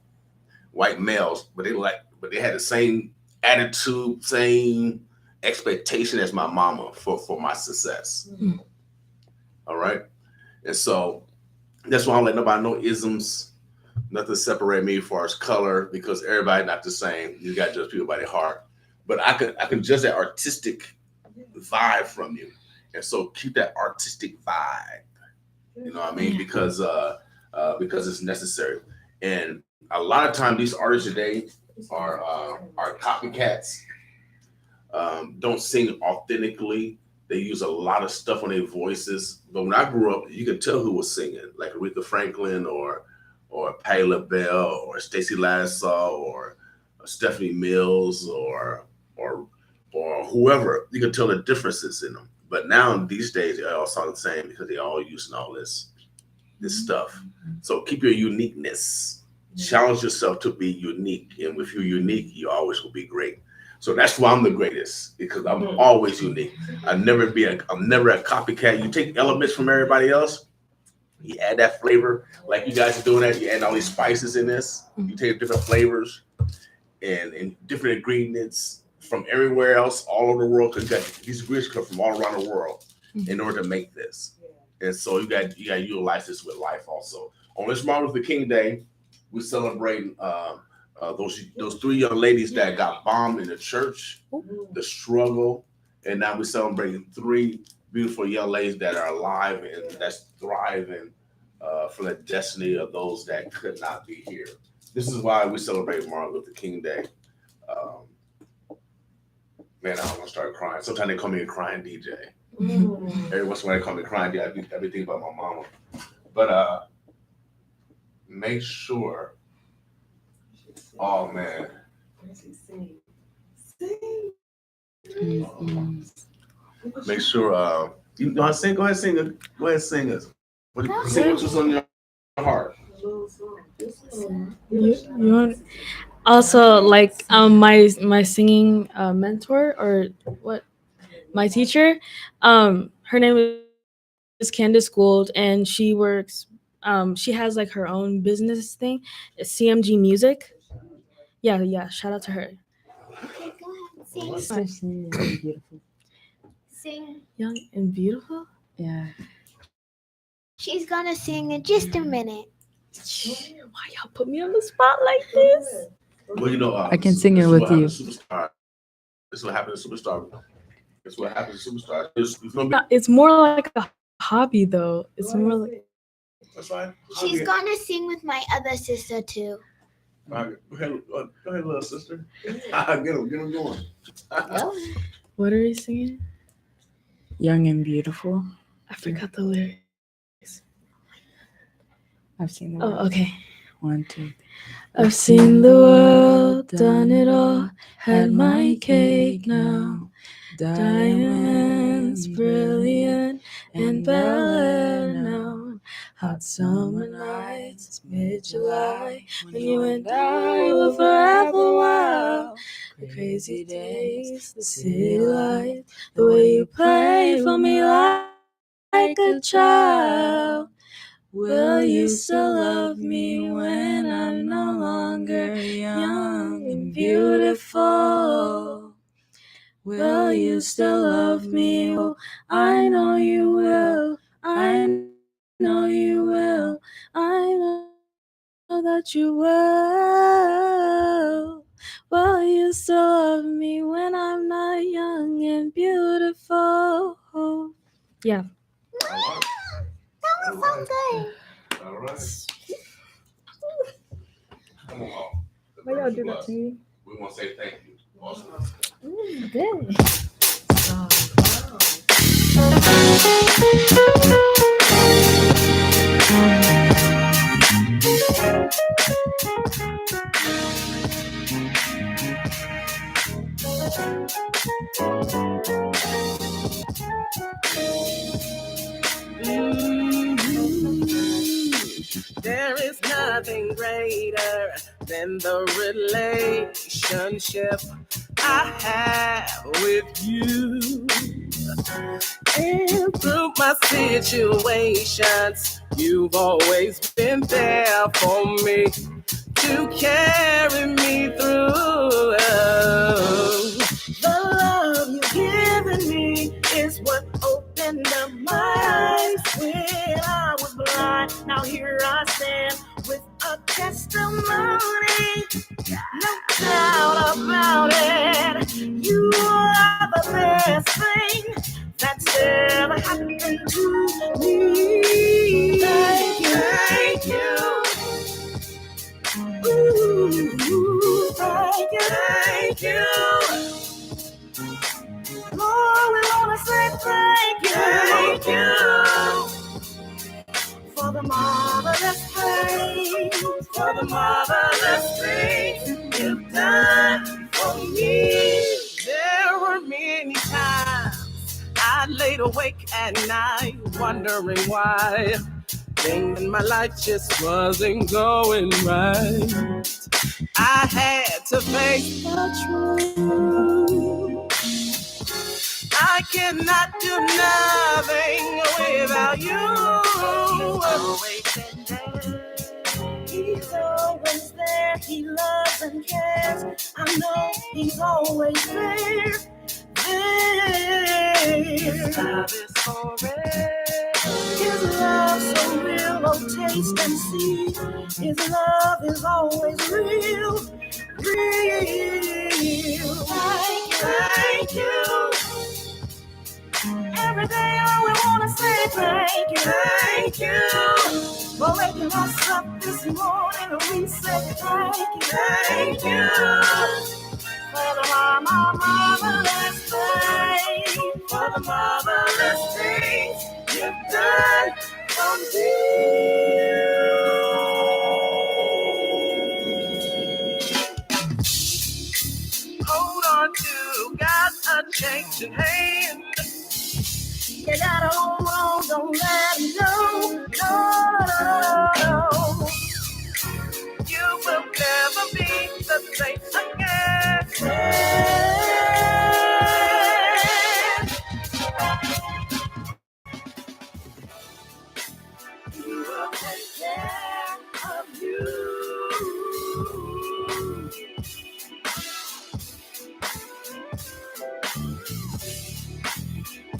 males, but they had the same attitude, same expectation as my mama for my success. All right, and so that's why I don't let nobody know isms. Nothing separate me as far as color because everybody not the same. You got to judge people by their heart, but I can judge that artistic vibe from you, and so keep that artistic vibe. You know what I mean? Because it's necessary, and a lot of times these artists today are copycats. Don't sing authentically. They use a lot of stuff on their voices. But when I grew up, you could tell who was singing, like Aretha Franklin or Patti LaBelle or Stacey Lassaw or Stephanie Mills or whoever. You can tell the differences in them. But now these days they all sound the same because they all using all this stuff. So keep your uniqueness. Challenge yourself to be unique, and if you're unique, you always will be great. So that's why I'm the greatest because I'm always unique. I'm never a copycat. You take elements from everybody else, you add that flavor, like you guys are doing that. You add all these spices in this. You take different flavors and different ingredients from everywhere else, all over the world. Because these ingredients come from all around the world in order to make this. And so you got to utilize this with life also. On this Martin Luther King Day, we celebrating those three young ladies that got bombed in the church, the struggle, and now we're celebrating three beautiful young ladies that are alive and that's thriving for the destiny of those that could not be here. This is why we celebrate Martin Luther King Day. Man, I don't want to start crying. Sometimes they call me a crying DJ. Every once in a while they call me a crying DJ. I be thinking about my mama. But make sure. Oh man. Make sure you know how to sing. Go ahead, sing it. Go ahead, sing it. Sing what's on your heart. You want also like my singing mentor or what my teacher, her name is Candace Gould, and she works. She has like her own business thing, it's CMG Music. Yeah. Shout out to her. Okay, go ahead. Sing. Sing. Young and beautiful. Yeah. She's gonna sing in just a minute. Why y'all put me on the spot like this? Well, you know, I can sing it with you. Superstar. This is what happened to Superstar. It's what happens to Superstar. It's more like a hobby, though. It's more like. That's fine. She's gonna sing with my other sister too. All right, go ahead, little sister. Get him going. What are you singing? Young and Beautiful. I forgot the lyrics. I've seen the Oh, okay. 1, 2. I've seen the world, done it all, had my cake now. Diamonds, brilliant, and Bel Air now. Hot summer nights, mid-July, when you and I were forever wild. The crazy days, the city lights, the way you play for me like a child. Will you still love me when I'm no longer young and beautiful? Will you still love me? Oh, I know you will. I know you will. I know that you will. Will you still love me when I'm not young and beautiful? Yeah. That was so good. All right. Come on. The Why y'all Burbs do of that Blust. to me? We want to say thank you. Awesome. Good. There is nothing greater than the relationship I have with you. And through my situations, you've always been there for me to carry me through. The love you've given me is what opened up my eyes when I was blind. Now here I stand with a testimony. No doubt about it. You are the best thing that's ever happened to me. Thank you, thank you. Ooh, thank you, thank you. Lord, we wanna say thank you for the marvelous things, for the marvelous things you've done for me. There were many times I laid awake at night wondering why things in my life just wasn't going right. I had to face the truth. I cannot do nothing without you. He's always there. He loves and cares. I know he's always there. His love is forever. His love so real. Oh, taste and see. His love is always real. Real. Thank you. Every day I will wanna say thank you for waking us up this morning. And we say thank you for the marvelous things, for the marvelous things you've done for me. Hold on to God's unchanging hand. You gotta hold on, don't let him go. No. You will never be the same again. He will take care of you.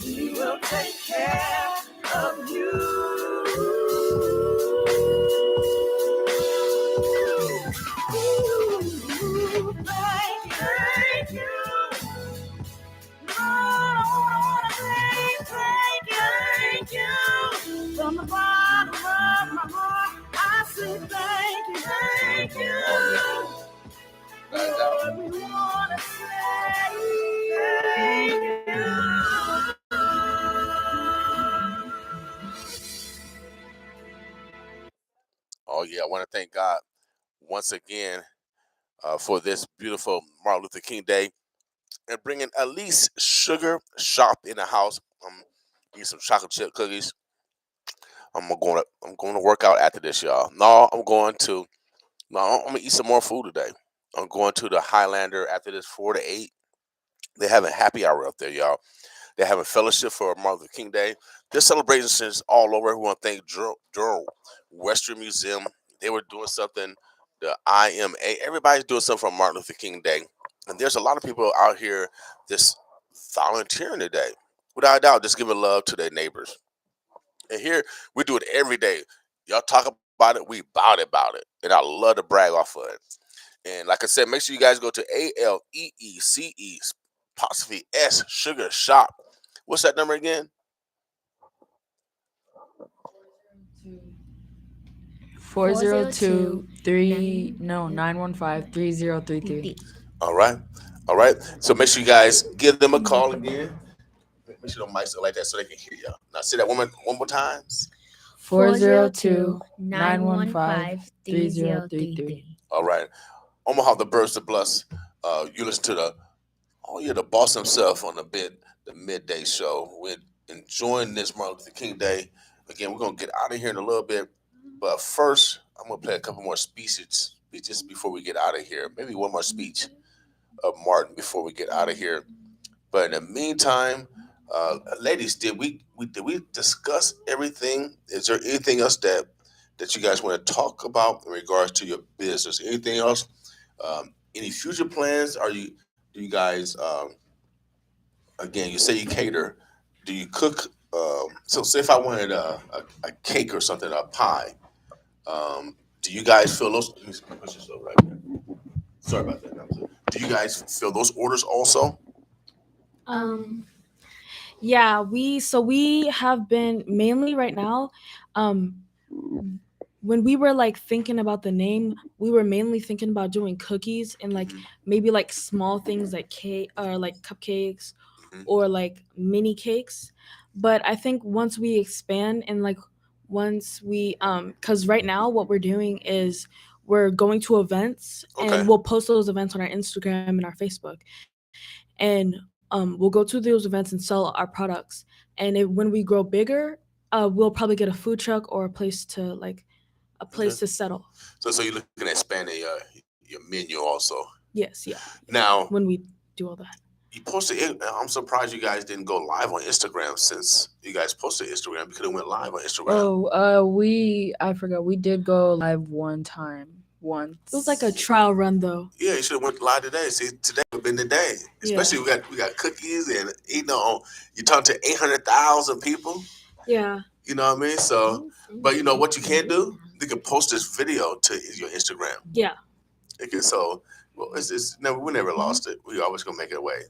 He will take care of you. Thank you. Lord, I wanna say thank you. From the bottom of my heart, I say thank you. Lord, we wanna say thank you. Oh yeah, I want to thank God once again for this beautiful Martin Luther King Day and bringing Aleece Sugar Shoppe in the house. Eat some chocolate chip cookies. I'm going to work out after this, y'all. No, I'm gonna eat some more food today. I'm going to the Highlander after this 4 to 8. They're having happy hour up there, y'all. They're having fellowship for Martin Luther King Day. There's celebrations all over. We want to thank Durham Western Museum. They were doing something. The IMA. Everybody's doing something for Martin Luther King Day. And there's a lot of people out here just volunteering today. Without a doubt, just giving love to their neighbors. And here, we do it every day. Y'all talk about it, we about it. And I love to brag off of it. And like I said, make sure you guys go to ALEECE apostrophe S Sugar Shoppe. What's that number again? 402-915-3033. All right. All right. So make sure you guys give them a call again. Make sure the mics are like that so they can hear y'all. Now say that one more times. 402-915-3033. All right. Omaha, the Birds to Bless. You listen to the boss himself on the midday show. We're enjoying this Martin Luther King Day. Again, we're gonna get out of here in a little bit, but first I'm gonna play a couple more speeches before we get out of here. Maybe one more speech of Martin before we get out of here. But in the meantime, ladies, did we discuss everything? Is there anything else that you guys want to talk about in regards to your business? Anything else? Any future plans? Do you guys? Again, you say you cater. Do you cook? So, say if I wanted a cake or something, a pie. Do you guys fill those? Let me push this over right here. Sorry about that. Do you guys fill those orders also? Yeah, we have been mainly right now. When we were like thinking about the name, we were mainly thinking about doing cookies and like maybe like small things like cake or like cupcakes or like mini cakes. But I think once we expand and like once we because right now what we're doing is we're going to events Okay. and we'll post those events on our Instagram and our Facebook. And we'll go to those events and sell our products. And when we grow bigger, we'll probably get a food truck or a place to settle. So you're looking at expanding your menu also. Yes, yeah. Now, when we do all that. you posted it. I'm surprised you guys didn't go live on Instagram since you guys posted Instagram. You could have went live on Instagram. I forgot we did go live one time. Once. It was like a trial run though. Yeah, you should have went live today. See, today would have been the day. Especially we got cookies and you talk to 800,000 people. Yeah. You know what I mean? So, but you know what you can do? You can post this video to your Instagram. Yeah. We never lost it. We always gonna make it away.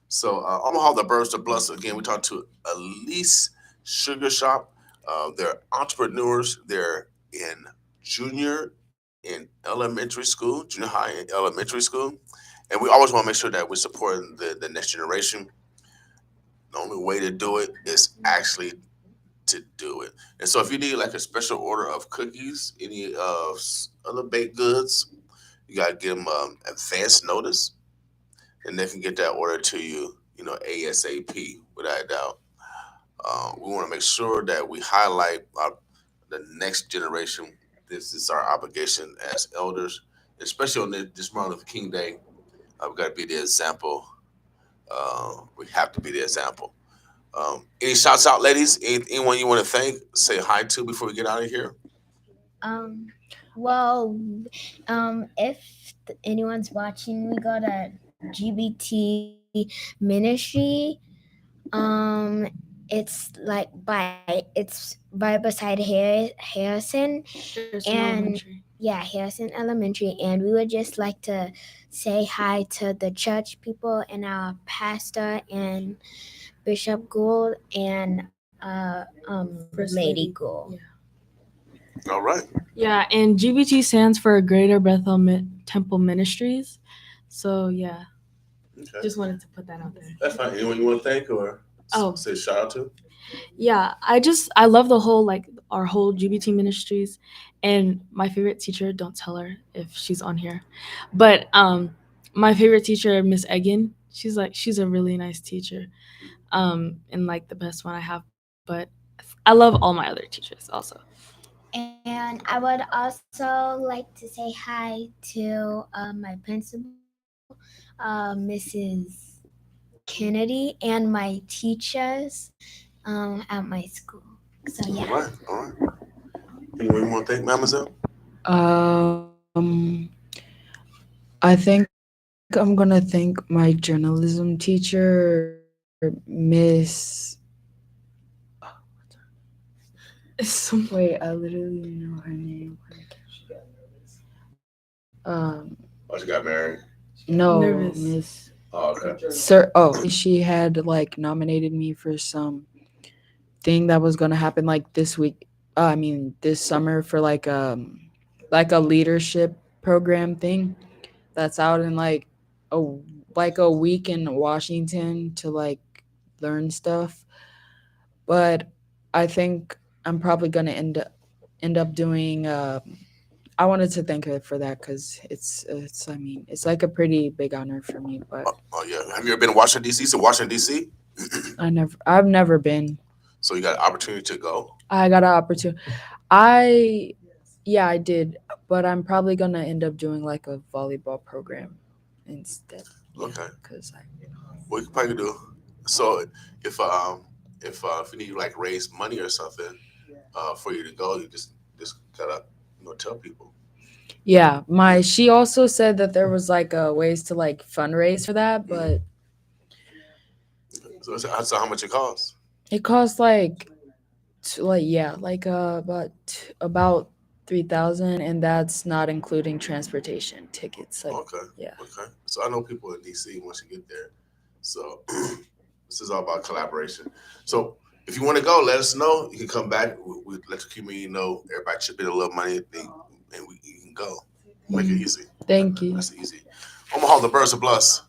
So Omaha, the Birds to Bless. Again, we talked to Aleece Sugar Shop. They're entrepreneurs. They're in elementary school, junior high and elementary school. And we always want to make sure that we're supporting the next generation. The only way to do it is actually to do it. And so if you need like a special order of cookies, any other baked goods, you got to give them advance notice. And they can get that order to you, ASAP, without a doubt. We want to make sure that we highlight the next generation. This is our obligation as elders, especially on this Martin Luther King Day. We've got to be the example. We have to be the example. Any shouts out, ladies? Anyone you want to thank, say hi to before we get out of here? If anyone's watching, we got a GBT ministry. It's right beside Harrison Harrison Elementary, and we would just like to say hi to the church people and our pastor and Bishop Gould and Lady Gould. Yeah. All right. Yeah, and GBT stands for Greater Bethel Temple Ministries. So yeah, just wanted to put that out there. That's fine. Anyone you want to thank or say shout out to? Yeah, I love the whole our whole GBT Ministries, and my favorite teacher. Don't tell her if she's on here, but my favorite teacher, Miss Egan. She's a really nice teacher, and the best one I have. But I love all my other teachers also. And I would also like to say hi to my principal, Mrs. Kennedy, and my teachers at my school. So yeah. All right. Anyone you want to thank, Mademoiselle? I think I'm gonna thank my journalism teacher, Miss. Wait, I literally know her name. She got married. No, Nervous. Miss. Oh, okay. Sir. Oh, she had nominated me for some thing that was gonna happen this week. This summer for like a leadership program thing that's out in a a week in Washington to like learn stuff. But I think I'm probably gonna end up doing. I wanted to thank her for that because it's I mean it's like a pretty big honor for me. But Oh yeah, have you ever been to Washington D.C.? So Washington D.C. I've never been. So you got an opportunity to go. I got an opportunity. Yeah, I did, but I'm probably gonna end up doing like a volleyball program instead. Yeah, Okay. because What you could probably do. So if you need to like raise money or something for you to go, you just gotta tell people. yeah, she also said that there was like ways to like fundraise for that, but So how much it costs? it costs about 3,000, and that's not including transportation tickets. Like, Okay. yeah. Okay. So I know people in DC once you get there. So this is all about collaboration. So if you want to go, let us know. You can come back. We let the community know. Everybody chip in a little money, and you can go. Make it easy. Thank you. That's easy. Omaha, the Birds of Bless.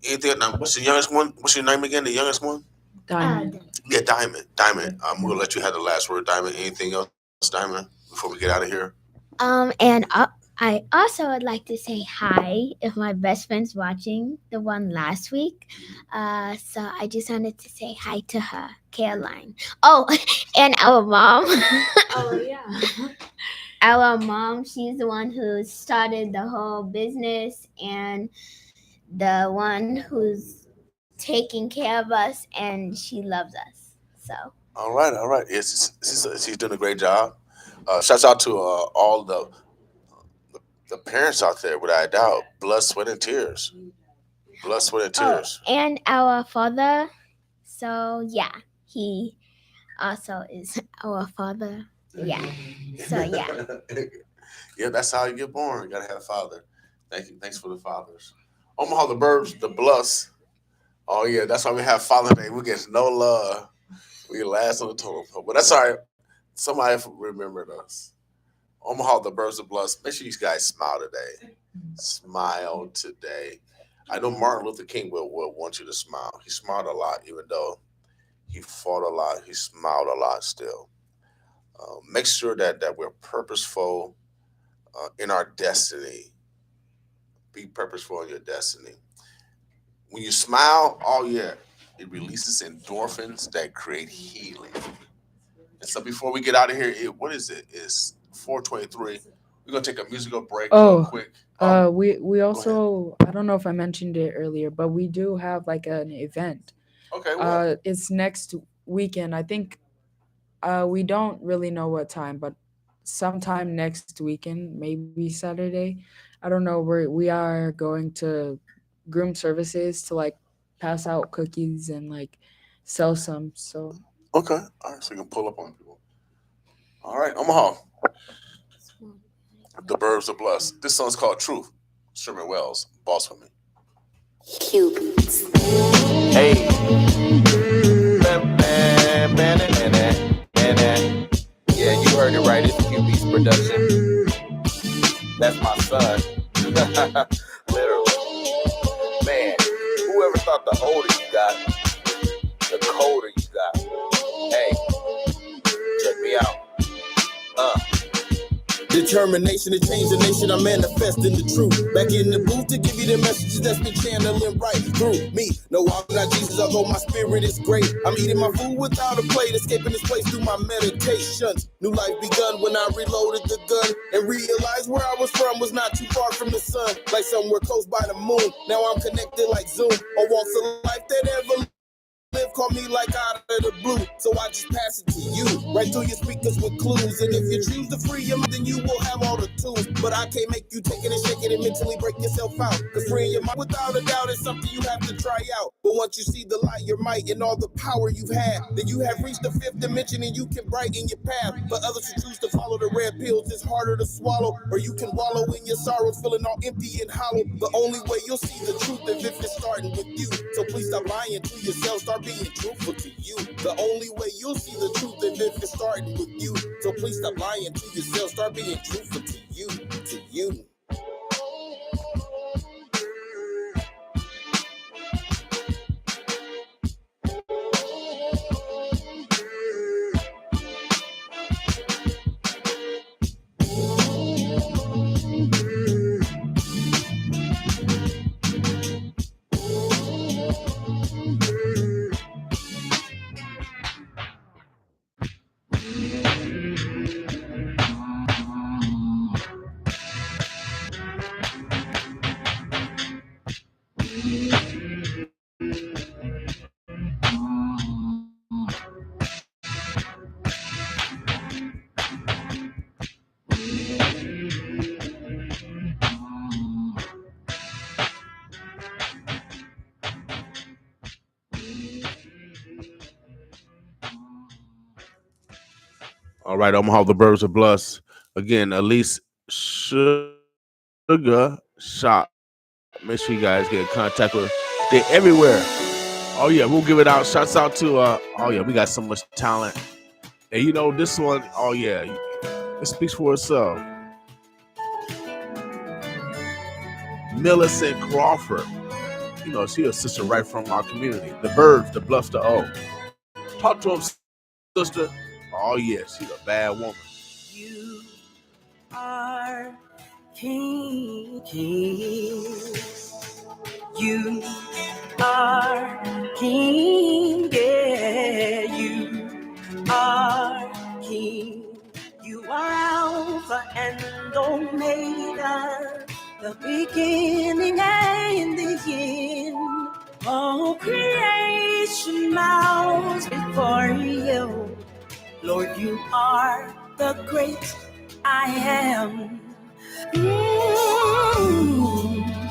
Anything? What's the youngest one? What's your name again? The youngest one? Diamond. Yeah, Diamond. I'm gonna let you have the last word, Diamond. Anything else, Diamond, before we get out of here? And I also would like to say hi if my best friend's watching the one last week. So I just wanted to say hi to her, Caroline. Oh, and our mom. Oh yeah. Our mom, she's the one who started the whole business and the one who's taking care of us, and she loves us. So. All right. Yes, she's doing a great job. Shouts out to all the parents out there, without a doubt. Blood, sweat, and tears. Blood, sweat, and tears. And our father. So yeah, he also is our father. Yeah. So yeah. Yeah, that's how you get born. You gotta have a father. Thank you. Thanks for the fathers. Omaha, the Burbs, the Bluffs. Oh yeah, that's why we have Father Day. We get no love. We last on the total pole. But that's all right. Somebody remembered us. Omaha, the Birds of Bluffs. Make sure you guys smile today. Smile today. I know Martin Luther King will want you to smile. He smiled a lot, even though he fought a lot. He smiled a lot still. Make sure that we're purposeful in our destiny. Be purposeful in your destiny. When you smile, oh yeah, it releases endorphins that create healing. And so before we get out of here, what is it? It's 4:23. We're gonna take a musical break real quick. We also, I don't know if I mentioned it earlier, but we do have like an event. Okay. What? It's next weekend. I think we don't really know what time, but sometime next weekend, maybe Saturday. I don't know. We are going to groom services to like pass out cookies and like sell some. So Okay. All right. So you can pull up on people. All right, Omaha. The Burbs are blessed. This song's called Truth. Sherman Wells, boss for me. Cubans. Hey. Yeah, you heard it right. It's QB's production. That's my son. Literally. Man, whoever thought the older you got, the colder you got. Hey, check me out. Determination to change the nation, I'm manifesting the truth. Back in the booth to give you the messages that's been channeling right through me. No, I'm not Jesus, although my spirit is great. I'm eating my food without a plate, escaping this place through my meditations. New life begun when I reloaded the gun and realized where I was from was not too far from the sun. Like somewhere close by the moon. Now I'm connected like Zoom on walks of life that ever live, call me like out of the blue, so I just pass it to you, right through your speakers with clues. And if you choose to free your mind, then you will have all the tools. But I can't make you take it and shake it and mentally break yourself out. Cause freeing your mind without a doubt is something you have to try out. But once you see the light, your might, and all the power you've had, then you have reached the fifth dimension and you can brighten your path. But others who choose to follow the red pills, it's harder to swallow. Or you can wallow in your sorrows, feeling all empty and hollow. The only way you'll see the truth is if it's starting with you. So please stop lying to yourself, start being being truthful to you. The only way you'll see the truth and if it's starting with you. So please stop lying to yourself. Start being truthful to you. To you. All right, Omaha, the Birds of Bless. Again, Aleece Sugar Shop. Make sure you guys get in contact with her. They're everywhere. Oh, yeah, we'll give it out. Shouts out to, oh, yeah, we got so much talent. And you know, this one, oh, yeah, it speaks for itself. Millicent Crawford. You know, she's a sister right from our community. The Birds, the Bluffs, the O. Talk to him, sister. Oh, yeah, she's a bad woman. You are King. You are King. Yeah, you are King. You are Alpha and Omega, the beginning and the end. All creation bows before you. Lord, you are the great I am.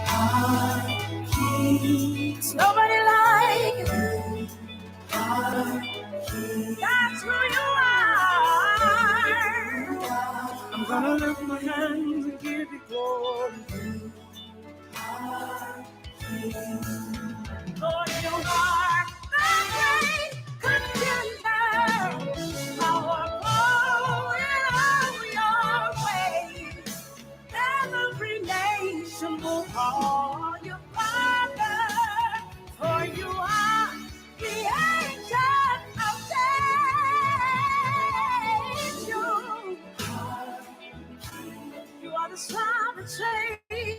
Our King. There's nobody like you. Our King. That's who you are. I'm gonna lift my hands and give you glory. You are King. Lord, you are the great contender. Powerful in all your ways. Every nation will call you Father, for you are the ancient of days. You are the sovereign Savior.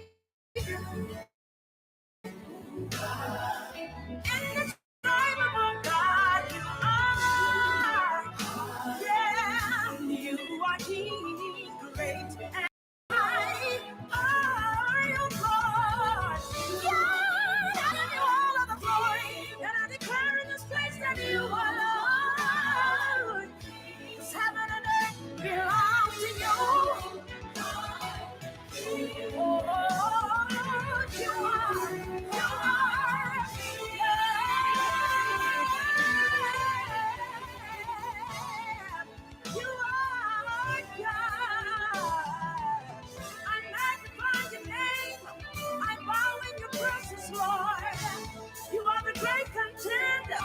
Indescribable God, you are. Yeah, you are King, great and mighty are you, Lord. Yeah, I give you all of the glory, and I declare in this place that you are Lord. This heaven and earth belong to you. Oh, you are, you are God. I magnify your name. I bow in your presence, Lord. You are the great contender.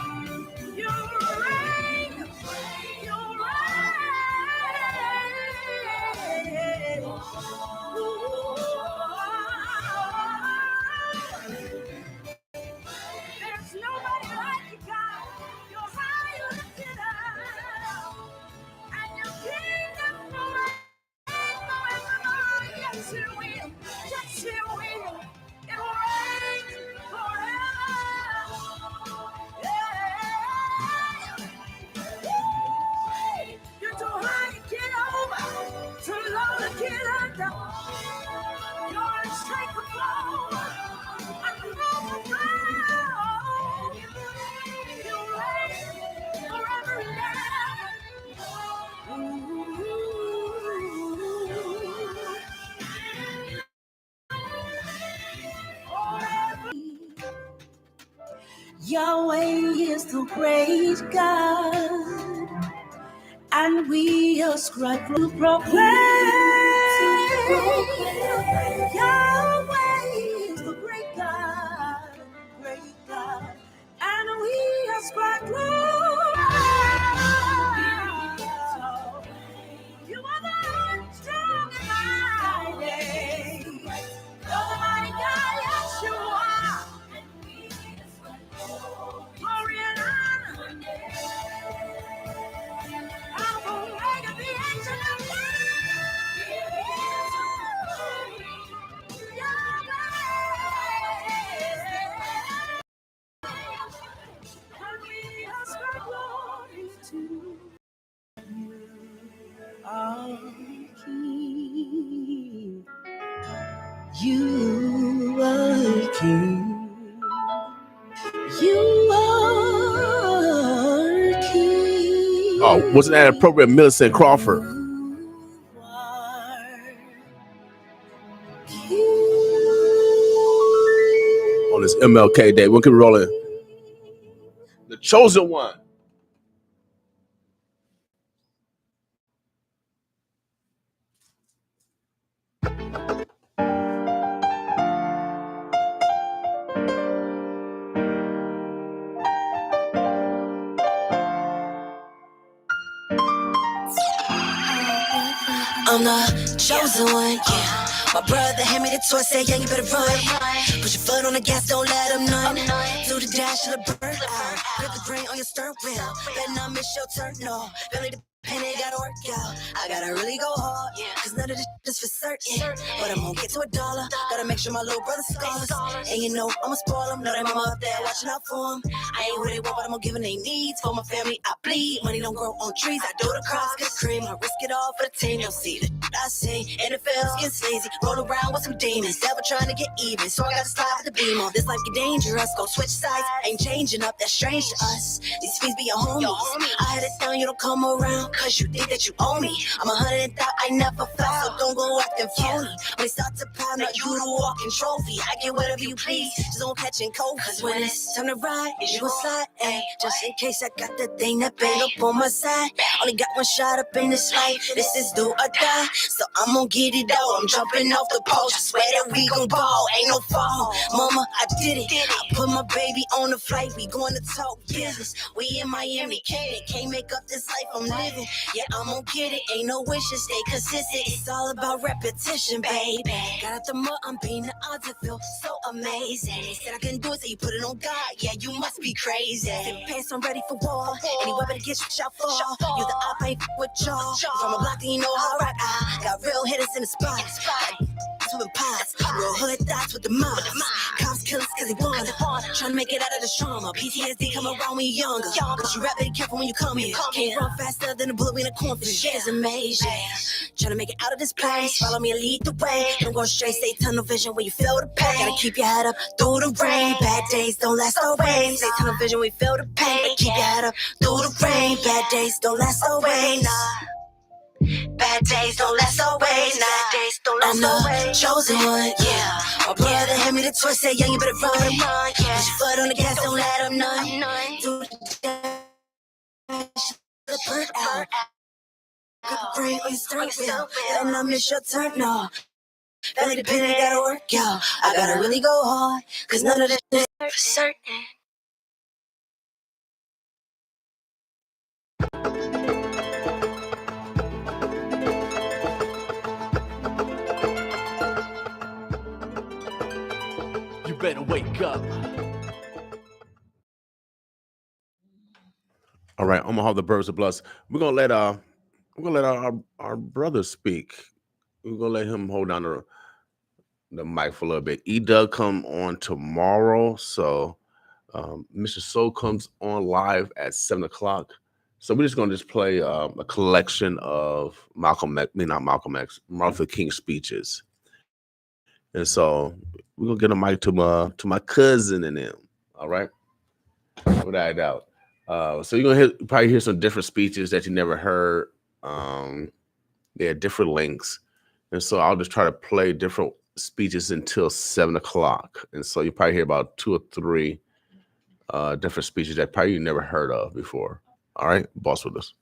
You reign. You reign. There's nobody like you, God. You're high on the up. And your kingdom forever. Yes, it will. Yes, it will. It will reign forever. Yeah. You're too high to get over, too low to get under. You're unshakable, unmovable. You reign forever and ever. Yahweh is the great God, and we ascribe to proclaim. Yahweh is the great God, and we ascribe You are king. You are king. Oh, wasn't that appropriate? Millicent Crawford. On this MLK Day, we'll keep rolling. The chosen one. I'm the chosen one, yeah. My brother hand me the toy, said, yeah, you better run. Put your foot on the gas, don't let him none. Do the dash of the bird out. Grip the grain on your stern wheel. Better not miss your turn, no. Family dependent, gotta work out. I gotta really go hard, cause none of this is for certain. But I'm gonna get to $1. Gotta make sure my little brother scars. And you know, I'ma spoil him. Know that mama up there watching out for him. I ain't who they want, but I'm gonna give them they needs. For my family, I bleed. Money don't grow on trees. I do the cross, get cream. I risk it all for the team. You'll see the I say. NFL's getting sleazy. Roll around with some demons. Never trying to get even. So I gotta slide with the beam on. This life get dangerous. Go switch sides. Ain't changing up. That's strange to us. These fees be your homies. I had it down. You don't come around. Cause you think that you own me. I'm 100 thought I never fell. So don't go acting phony. When they start to pound up, you the walking trophy. I get whatever you please. Just don't catch and cold. Cause when it's time to ride, is you a slide? Ay, just in case I got the thing that bang up on my side. Only got one shot up in this life. This is do or die. So I'm gonna get it out. I'm jumping off the post. I swear that we gon' ball. Ain't no fall. Mama, I did it. I put my baby on the flight. We going to talk business. We in Miami. Can't make up this life I'm living. Yeah, I'm gonna get it. Ain't no wishes. Stay consistent. It's all about repetition, baby. Got out the mud. I'm beating the odds. It feel so amazing. They said I couldn't do it, so you put it on God. Yeah, you must be crazy. Sit pants, I'm ready for war. Any weapon to get you shot for. You the op, ain't with y'all. From a block, then you know how I rock. I got real hitters in the spot. With pots, real hood thoughts with the moms. Cops kill us cause they wanna. Trying to make it out of the trauma. PTSD come around when you're younger. But you rap, be careful when you come here. Can't run faster than a bullet in a cornfield. It's amazing. Trying to make it out of this place. Follow me and lead the way. Don't go straight, stay tunnel vision when you feel the pain. Gotta keep your head up through the rain. Bad days don't last always. Stay tunnel vision when you feel the pain. But keep your head up through the rain. Bad days don't last always. Nah. Bad days don't last always. Bad days don't last always. I'm the chosen one, yeah. My brother hand me the toy, said, young, you better run. Put your foot on the gas, don't let him none. Do the dash, the bird out. Good brain on your stern wheel. And I miss your turn, no. Family dependent, gotta work, y'all. I gotta really go hard, cause none of this is for certain. You better wake up. All right, I'm gonna have the birds of bless. We're gonna let our brother speak. We're gonna let him hold down the mic for a little bit. E-Doug come on tomorrow, so Mr. Soul comes on live at 7:00. So we're just gonna play a collection of Martin Luther King speeches, and so we're gonna get a mic to my cousin and them. All right, without a doubt. So you're gonna probably hear some different speeches that you never heard. They had different links, and so I'll just try to play different speeches until 7:00. And so you probably hear about 2 or 3 different speeches that probably you never heard of before. All right, boss with us.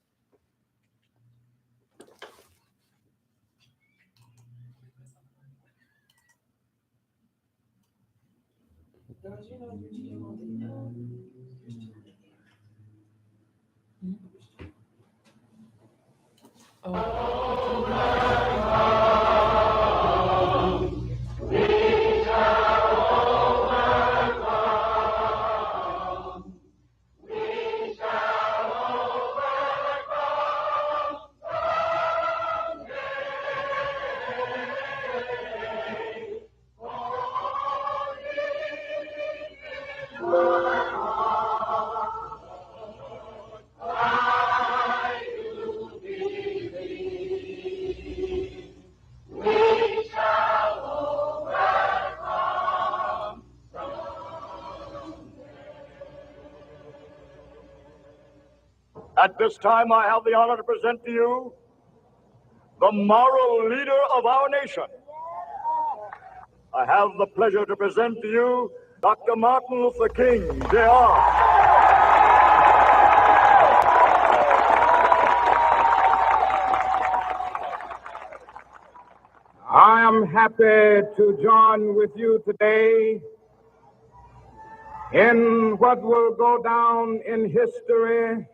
At this time, I have the honor to present to you the moral leader of our nation. I have the pleasure to present to you Dr. Martin Luther King, Jr. I am happy to join with you today in what will go down in history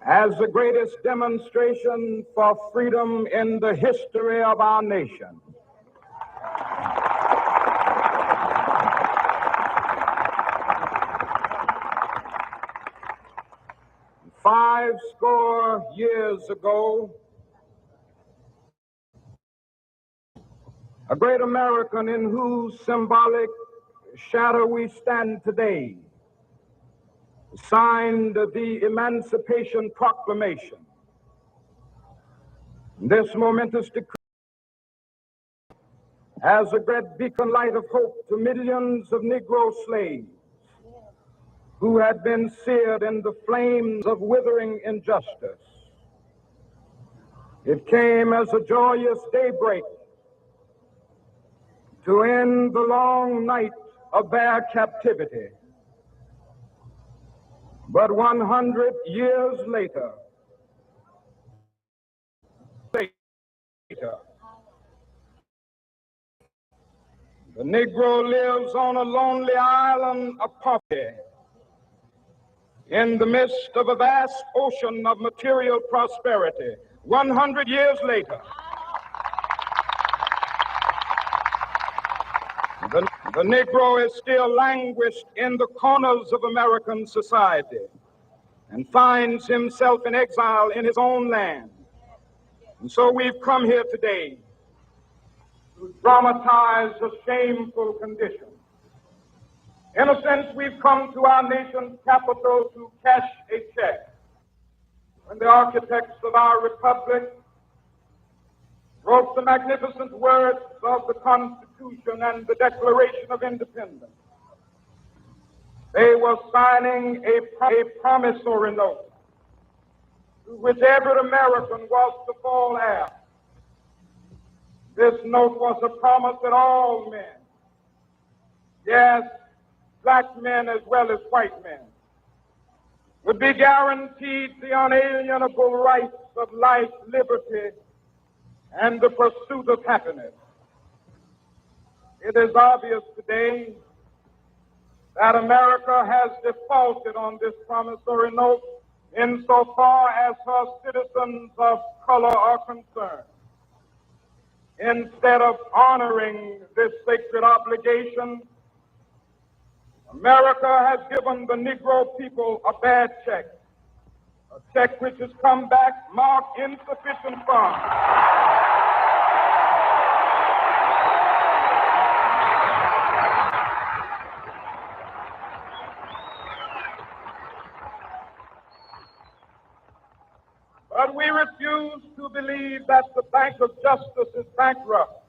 as the greatest demonstration for freedom in the history of our nation. Five score years ago, a great American in whose symbolic shadow we stand today signed the Emancipation Proclamation. This momentous decree as a great beacon light of hope to millions of Negro slaves who had been seared in the flames of withering injustice. It came as a joyous daybreak to end the long night of their captivity. But 100 years later, the Negro lives on a lonely island of poverty in the midst of a vast ocean of material prosperity. 100 years later, the Negro is still languished in the corners of American society and finds himself in exile in his own land. And so we've come here today to dramatize a shameful condition. In a sense, we've come to our nation's capital to cash a check. When the architects of our republic wrote the magnificent words of the Constitution and the Declaration of Independence, they were signing a promissory note to which every American was to fall heir. This note was a promise that all men, yes, black men as well as white men, would be guaranteed the unalienable rights of life, liberty, and the pursuit of happiness. It is obvious today that America has defaulted on this promissory note insofar as her citizens of color are concerned. Instead of honoring this sacred obligation, America has given the Negro people a bad check, a check which has come back marked insufficient funds. But we refuse to believe that the Bank of Justice is bankrupt.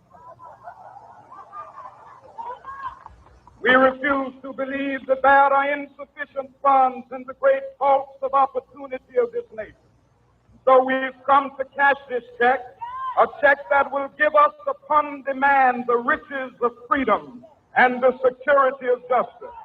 We refuse to believe that there are insufficient funds in the great vaults of opportunity of this nation. So we've come to cash this check, a check that will give us upon demand the riches of freedom and the security of justice.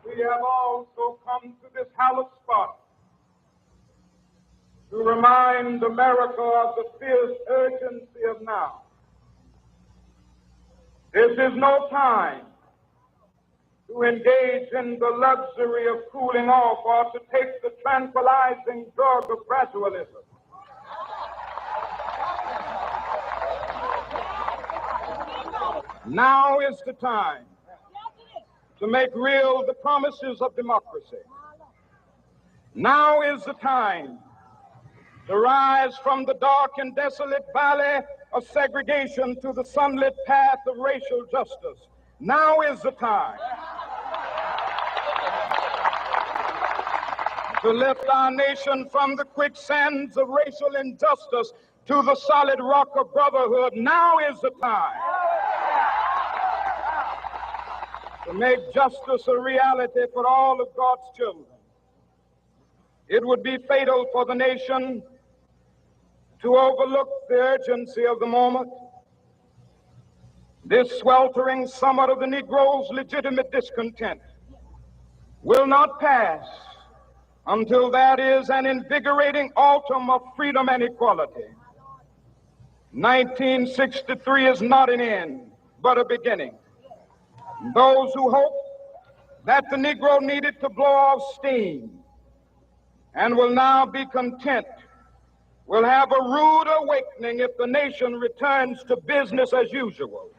We have also come to this hallowed spot to remind America of the fierce urgency of now. This is no time to engage in the luxury of cooling off or to take the tranquilizing drug of gradualism. Now is the time to make real the promises of democracy. Now is the time to rise from the dark and desolate valley of segregation to the sunlit path of racial justice. Now is the time to lift our nation from the quicksands of racial injustice to the solid rock of brotherhood. Now is the time to make justice a reality for all of God's children. It would be fatal for the nation to overlook the urgency of the moment. This sweltering summit of the Negro's legitimate discontent will not pass until that is an invigorating autumn of freedom and equality. 1963 is not an end, but a beginning. Those who hope that the Negro needed to blow off steam and will now be content will have a rude awakening if the nation returns to business as usual.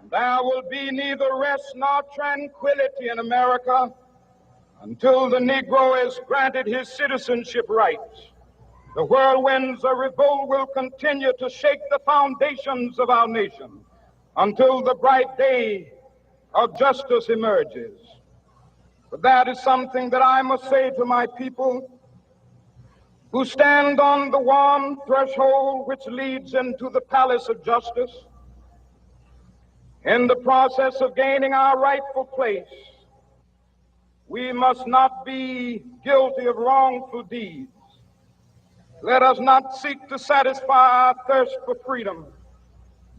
There will be neither rest nor tranquility in America until the Negro is granted his citizenship rights. The whirlwinds of revolt will continue to shake the foundations of our nation until the bright day of justice emerges. But that is something that I must say to my people who stand on the warm threshold which leads into the palace of justice. In the process of gaining our rightful place, we must not be guilty of wrongful deeds. Let us not seek to satisfy our thirst for freedom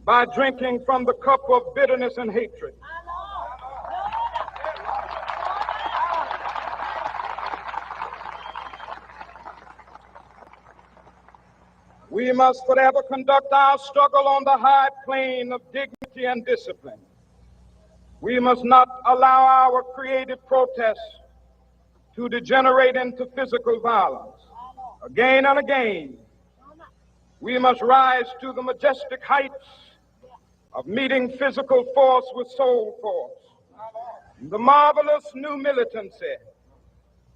by drinking from the cup of bitterness and hatred. We must forever conduct our struggle on the high plane of dignity and discipline. We must not allow our creative protests to degenerate into physical violence. Again and again, we must rise to the majestic heights of meeting physical force with soul force. The marvelous new militancy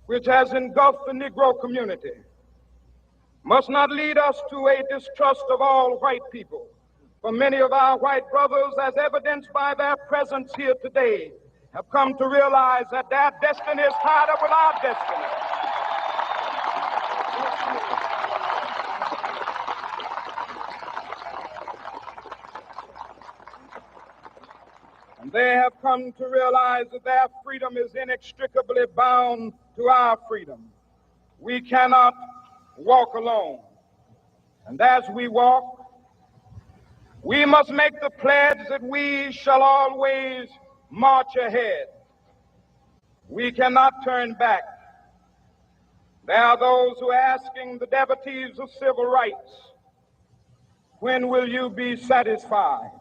which has engulfed the Negro community must not lead us to a distrust of all white people. For many of our white brothers, as evidenced by their presence here today, have come to realize that their destiny is tied up with our destiny. And they have come to realize that their freedom is inextricably bound to our freedom. We cannot walk alone. And as we walk, we must make the pledge that we shall always march ahead. We cannot turn back. There are those who are asking the devotees of civil rights, when will you be satisfied?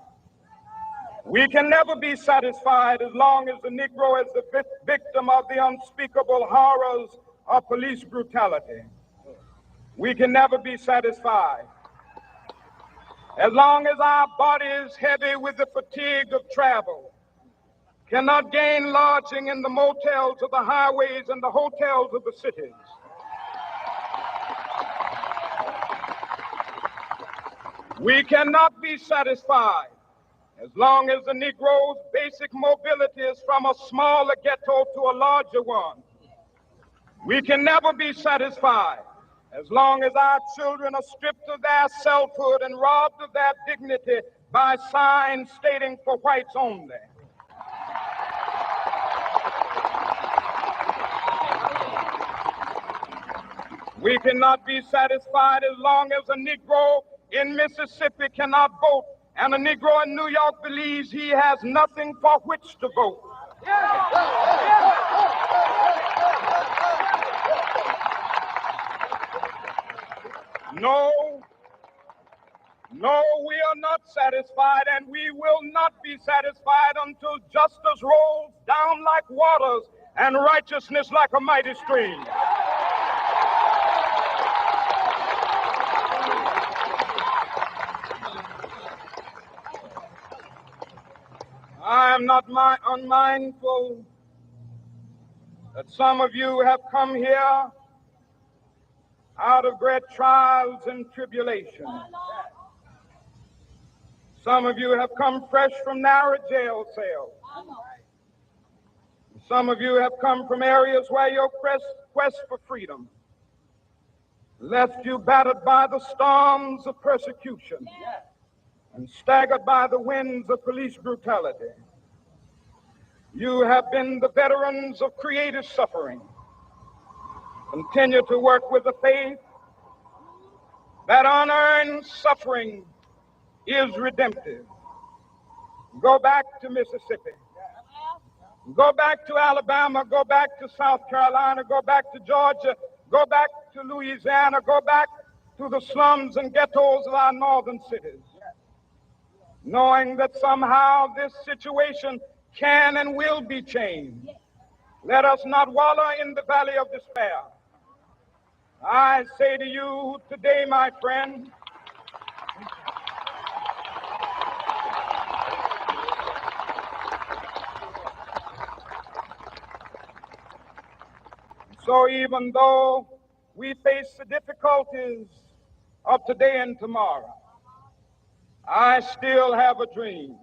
We can never be satisfied as long as the Negro is the victim of the unspeakable horrors of police brutality. We can never be satisfied as long as our body is heavy with the fatigue of travel, cannot gain lodging in the motels of the highways and the hotels of the cities. We cannot be satisfied as long as the Negro's basic mobility is from a smaller ghetto to a larger one. We can never be satisfied as long as our children are stripped of their selfhood and robbed of their dignity by signs stating for whites only. We cannot be satisfied as long as a Negro in Mississippi cannot vote and a Negro in New York believes he has nothing for which to vote. No, we are not satisfied, and we will not be satisfied until justice rolls down like waters and righteousness like a mighty stream. I am not unmindful that some of you have come here out of great trials and tribulations. Some of you have come fresh from narrow jail cells. Some of you have come from areas where your quest for freedom left you battered by the storms of persecution and staggered by the winds of police brutality. You have been the veterans of creative suffering. Continue to work with the faith that unearned suffering is redemptive. Go back to Mississippi. Go back to Alabama. Go back to South Carolina. Go back to Georgia. Go back to Louisiana. Go back to the slums and ghettos of our northern cities. Knowing that somehow this situation can and will be changed. Let us not wallow in the valley of despair. I say to you today, my friend, so even though we face the difficulties of today and tomorrow, I still have a dream.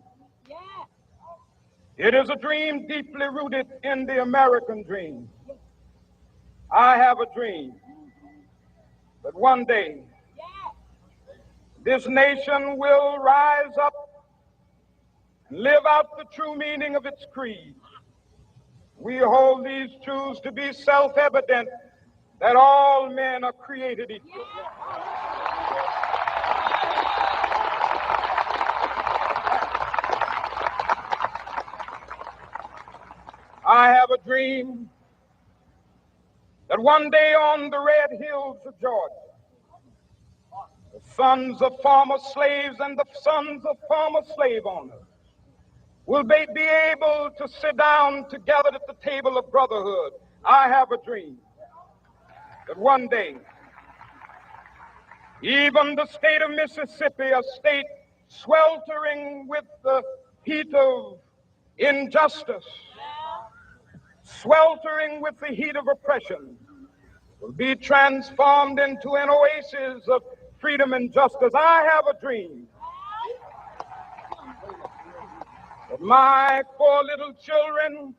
It is a dream deeply rooted in the American dream. I have a dream that one day this nation will rise up and live out the true meaning of its creed. We hold these truths to be self-evident, that all men are created equal. I have a dream that one day on the red hills of Georgia, the sons of former slaves and the sons of former slave owners will be able to sit down together at the table of brotherhood. I have a dream that one day, even the state of Mississippi, a state sweltering with the heat of injustice, sweltering with the heat of oppression, will be transformed into an oasis of freedom and justice. I have a dream that my 4 little children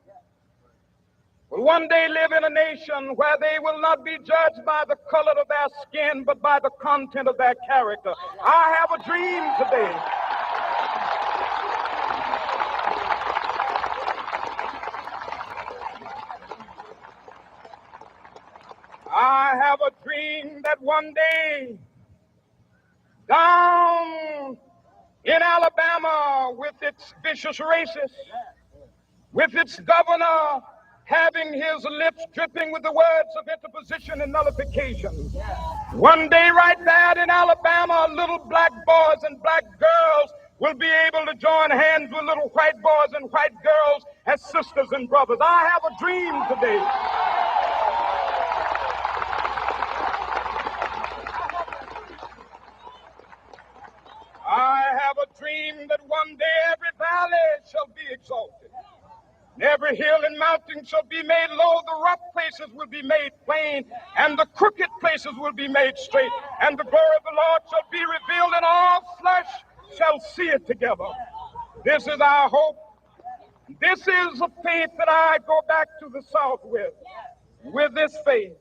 will one day live in a nation where they will not be judged by the color of their skin, but by the content of their character. I have a dream today I have a dream that one day down in Alabama, with its vicious racists, with its governor having his lips dripping with the words of interposition and nullification, one day right there in Alabama, little black boys and black girls will be able to join hands with little white boys and white girls as sisters and brothers. I have a dream today that one day every valley shall be exalted, and every hill and mountain shall be made low. The rough places will be made plain, and the crooked places will be made straight, and the glory of the Lord shall be revealed, and all flesh shall see it together. This is our hope. This is a faith that I go back to the South with. With this faith,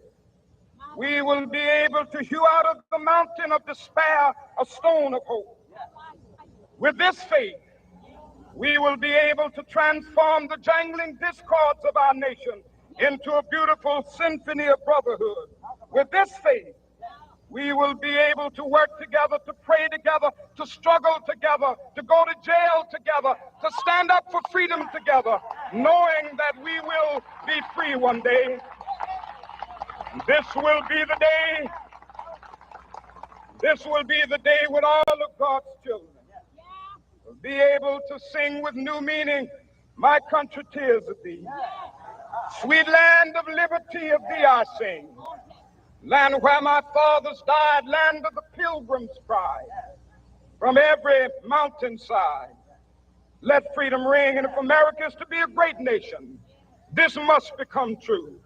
we will be able to hew out of the mountain of despair a stone of hope. With this faith, we will be able to transform the jangling discords of our nation into a beautiful symphony of brotherhood. With this faith, we will be able to work together, to pray together, to struggle together, to go to jail together, to stand up for freedom together, knowing that we will be free one day. This will be the day. This will be the day when all of God's children will be able to sing with new meaning, my country, tears of thee. Sweet land of liberty, of thee I sing. Land where my fathers died, land of the pilgrim's pride. From every mountainside, let freedom ring. And if America is to be a great nation, this must become true.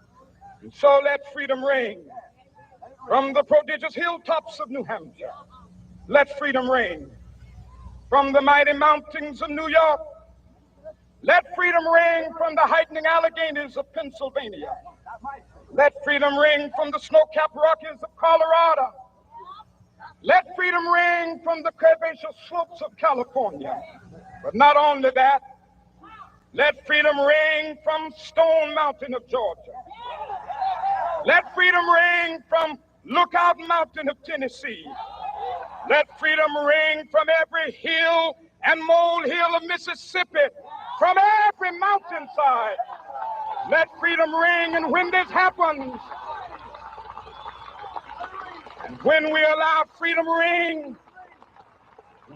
And so let freedom ring. From the prodigious hilltops of New Hampshire, let freedom ring. from the mighty mountains of New York. Let freedom ring from the heightening Alleghenies of Pennsylvania. Let freedom ring from the snow-capped Rockies of Colorado. Let freedom ring from the curvaceous slopes of California. But not only that, let freedom ring from Stone Mountain of Georgia. Let freedom ring from Lookout Mountain of Tennessee. Let freedom ring from every hill and molehill of Mississippi, from every mountainside. Let freedom ring, and when this happens, and when we allow freedom ring,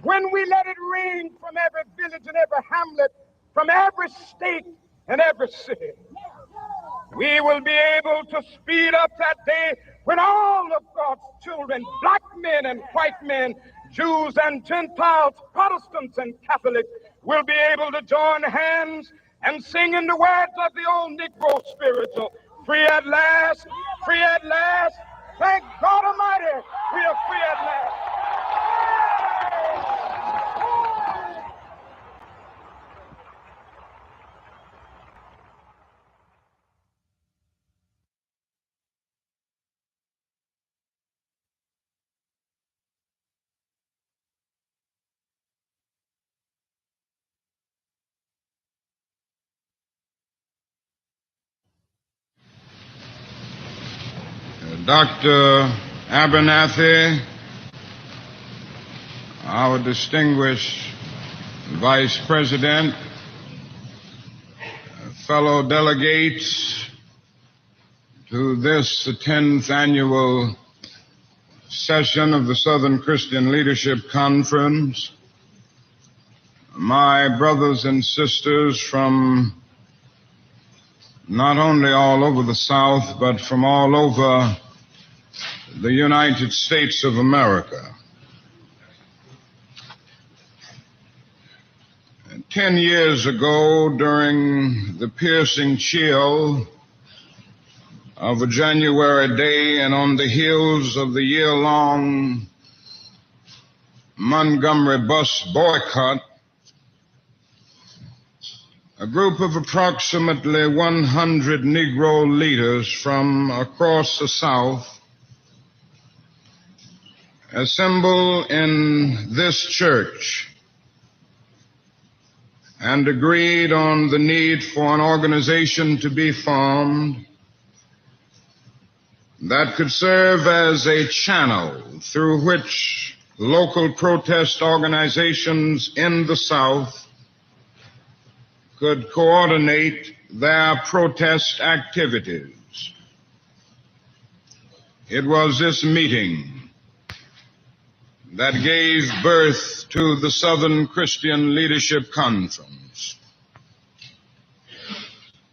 when we let it ring from every village and every hamlet, from every state and every city, we will be able to speed up that day when all of God's children, black men and white men, Jews and Gentiles, Protestants and Catholics, will be able to join hands and sing in the words of the old Negro spiritual, free at last, free at last. Thank God Almighty, we are free at last. Dr. Abernathy, our distinguished Vice President, fellow delegates to this, the 10th annual session of the Southern Christian Leadership Conference, my brothers and sisters from not only all over the South, but from all over the United States of America. 10 years ago, during the piercing chill of a January day and on the heels of the year-long Montgomery bus boycott, a group of approximately 100 Negro leaders from across the South assembled in this church and agreed on the need for an organization to be formed that could serve as a channel through which local protest organizations in the South could coordinate their protest activities. It was this meeting that gave birth to the Southern Christian Leadership Conference.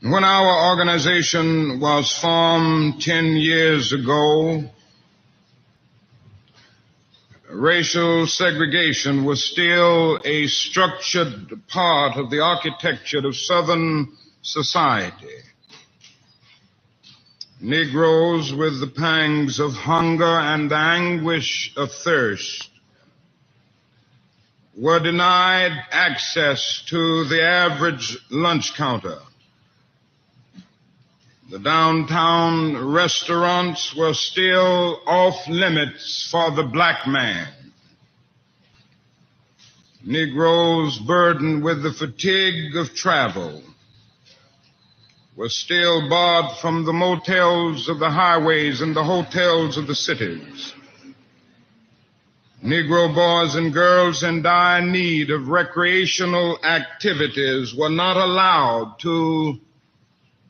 When our organization was formed 10 years ago, racial segregation was still a structured part of the architecture of Southern society. Negroes with the pangs of hunger and the anguish of thirst were denied access to the average lunch counter. The downtown restaurants were still off limits for the black man. Negroes burdened with the fatigue of travel were still barred from the motels of the highways and the hotels of the cities. Negro boys and girls in dire need of recreational activities were not allowed to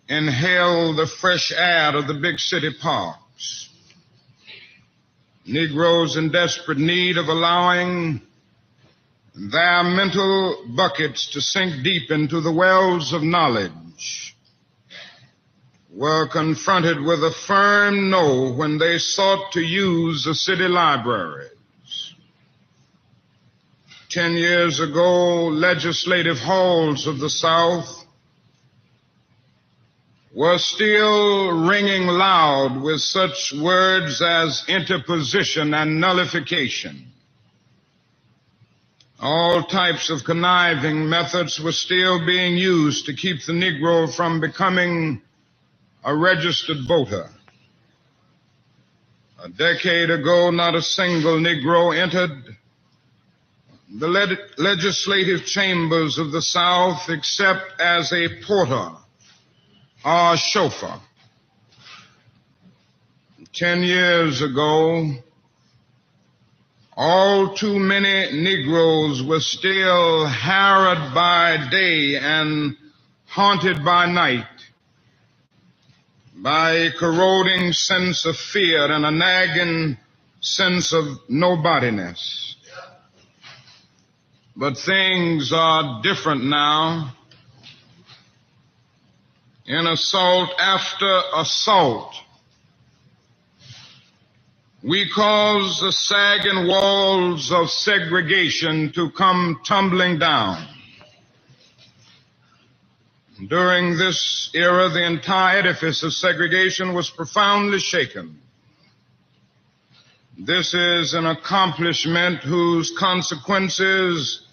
inhale the fresh air of the big city parks. Negroes in desperate need of allowing their mental buckets to sink deep into the wells of knowledge were confronted with a firm no when they sought to use the city libraries. 10 years ago, legislative halls of the South were still ringing loud with such words as interposition and nullification. All types of conniving methods were still being used to keep the Negro from becoming a registered voter. A decade ago, not a single Negro entered the legislative chambers of the South except as a porter or a chauffeur. 10 years ago, all too many Negroes were still harried by day and haunted by night by a corroding sense of fear and a nagging sense of nobodiness. But things are different now. In assault after assault, we cause the sagging walls of segregation to come tumbling down. During this era, the entire edifice of segregation was profoundly shaken. This is an accomplishment whose consequences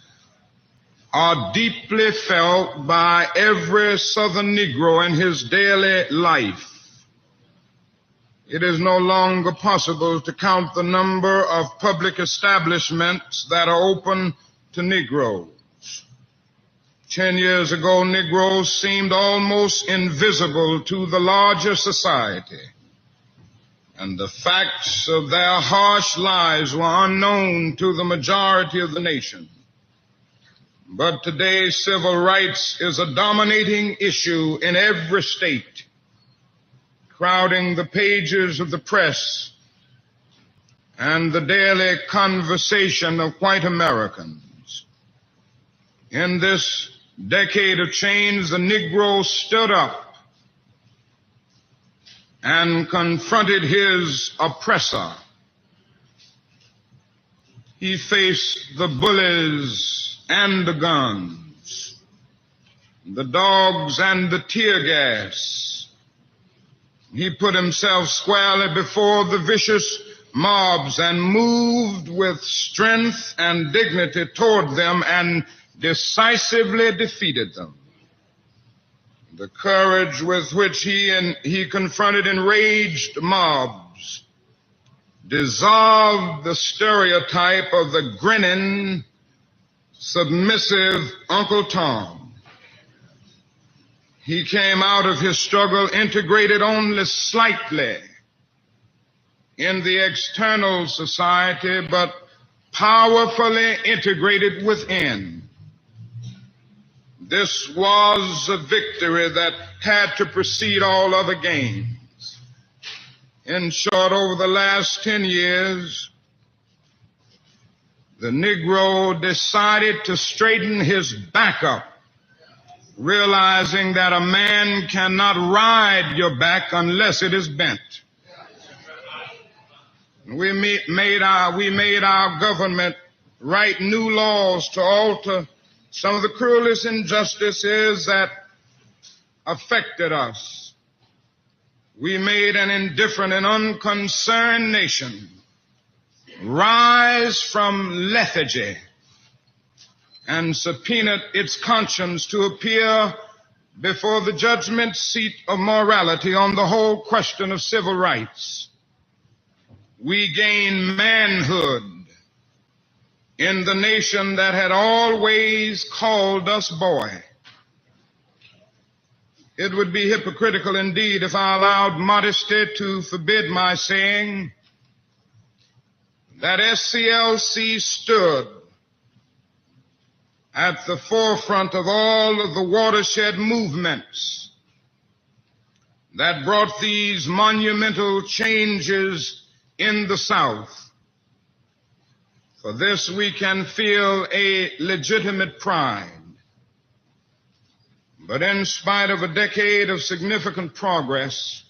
are deeply felt by every Southern Negro in his daily life. It is no longer possible to count the number of public establishments that are open to Negroes. 10 years ago, Negroes seemed almost invisible to the larger society, and the facts of their harsh lives were unknown to the majority of the nation. But today, civil rights is a dominating issue in every state, crowding the pages of the press and the daily conversation of white Americans. In this decade of change, the Negro stood up and confronted his oppressor. He faced the bullies and the guns, the dogs and the tear gas. He put himself squarely before the vicious mobs and moved with strength and dignity toward them and decisively defeated them. The courage with which he confronted enraged mobs dissolved the stereotype of the grinning, submissive Uncle Tom. He came out of his struggle integrated only slightly in the external society, but powerfully integrated within. This was a victory that had to precede all other gains. In short, over the last 10 years, the Negro decided to straighten his back up, realizing that a man cannot ride your back unless it is bent. We made our government write new laws to alter some of the cruelest injustices that affected us. We made an indifferent and unconcerned nation rise from lethargy and subpoenaed its conscience to appear before the judgment seat of morality on the whole question of civil rights. We gained manhood in the nation that had always called us boy. It would be hypocritical indeed if I allowed modesty to forbid my saying that SCLC stood at the forefront of all of the watershed movements that brought these monumental changes in the South. For this we can feel a legitimate pride. But in spite of a decade of significant progress,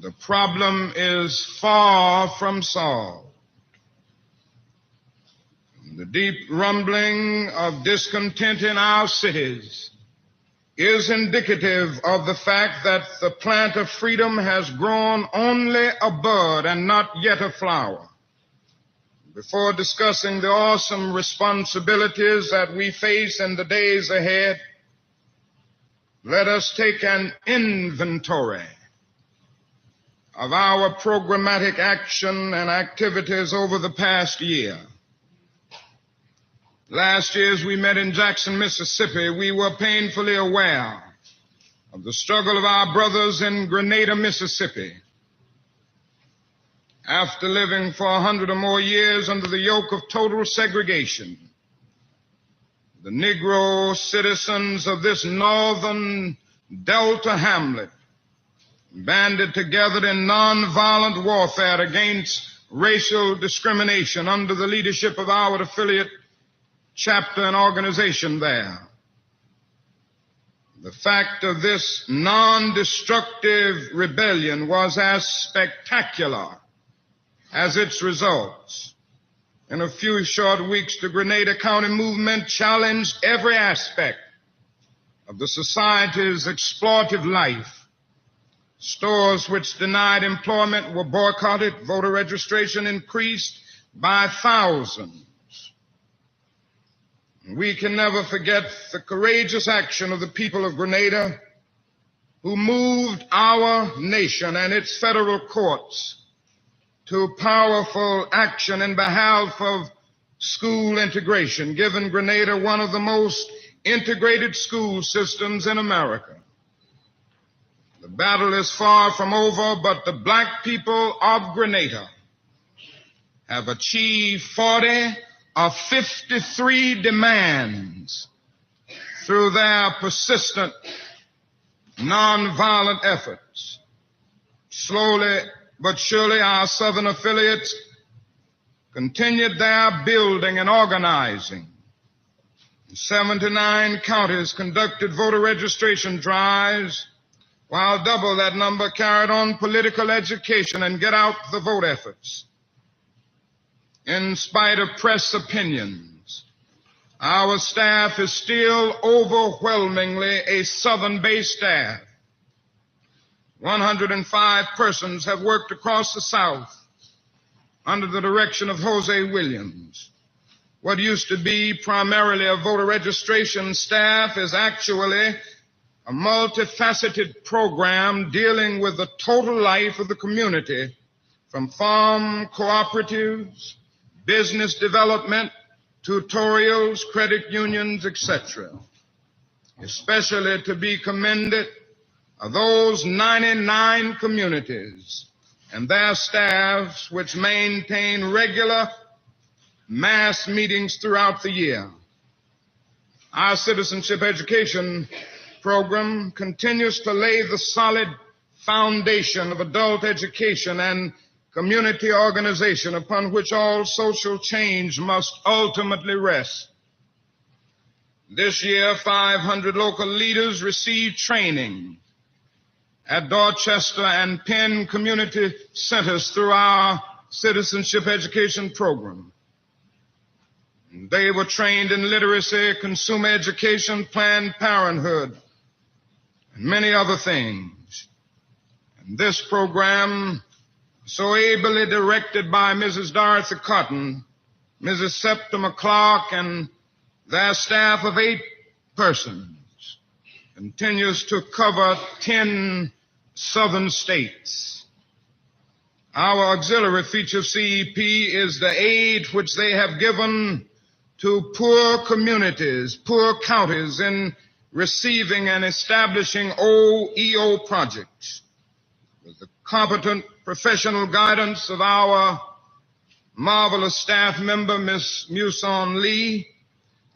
the problem is far from solved. The deep rumbling of discontent in our cities is indicative of the fact that the plant of freedom has grown only a bud and not yet a flower. Before discussing the awesome responsibilities that we face in the days ahead, let us take an inventory of our programmatic action and activities over the past year. Last year, as we met in Jackson, Mississippi, we were painfully aware of the struggle of our brothers in Grenada, Mississippi. After living for 100 or more years under the yoke of total segregation, the Negro citizens of this northern Delta hamlet banded together in nonviolent warfare against racial discrimination under the leadership of our affiliate chapter and organization there. The fact of this non-destructive rebellion was as spectacular as its results. In a few short weeks, the Grenada County movement challenged every aspect of the society's exploitive life. Stores which denied employment were boycotted. Voter registration increased by thousands. We can never forget the courageous action of the people of Grenada, who moved our nation and its federal courts to powerful action in behalf of school integration, giving Grenada one of the most integrated school systems in America. The battle is far from over, but the black people of Grenada have achieved 40 of 53 demands through their persistent, nonviolent efforts. Slowly but surely, our southern affiliates continued their building and organizing. 79 counties conducted voter registration drives, while double that number carried on political education and get out the vote efforts. In spite of press opinions, our staff is still overwhelmingly a Southern-based staff. 105 persons have worked across the South under the direction of Jose Williams. What used to be primarily a voter registration staff is actually a multifaceted program dealing with the total life of the community, from farm cooperatives, business development, tutorials, credit unions, etc. Especially to be commended are those 99 communities and their staffs which maintain regular mass meetings throughout the year. Our citizenship education program continues to lay the solid foundation of adult education and community organization upon which all social change must ultimately rest. This year, 500 local leaders received training at Dorchester and Penn community centers through our citizenship education program. They were trained in literacy, consumer education, Planned Parenthood, and many other things. And this program, so ably directed by Mrs. Dorothy Cotton, Mrs. Septima Clark, and their staff of 8 persons, continues to cover 10 southern states. Our auxiliary feature CEP is the aid which they have given to poor communities, poor counties in receiving and establishing OEO projects. With the competent professional guidance of our marvelous staff member, Ms. Muson Lee,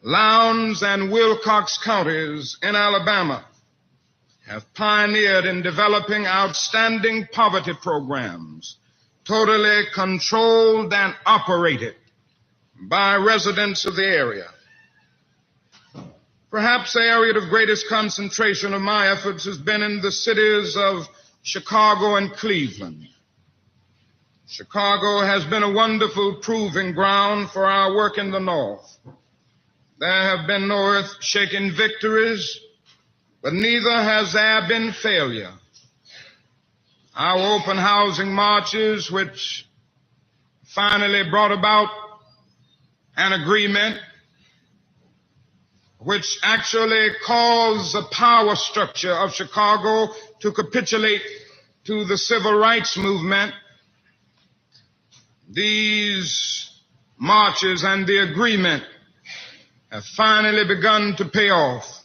Lowndes and Wilcox counties in Alabama have pioneered in developing outstanding poverty programs, totally controlled and operated by residents of the area. Perhaps the area of greatest concentration of my efforts has been in the cities of Chicago and Cleveland. Chicago has been a wonderful proving ground for our work in the North. There have been no earth-shaking victories, but neither has there been failure. Our open housing marches, which finally brought about an agreement which actually caused the power structure of Chicago to capitulate to the civil rights movement. These marches and the agreement have finally begun to pay off.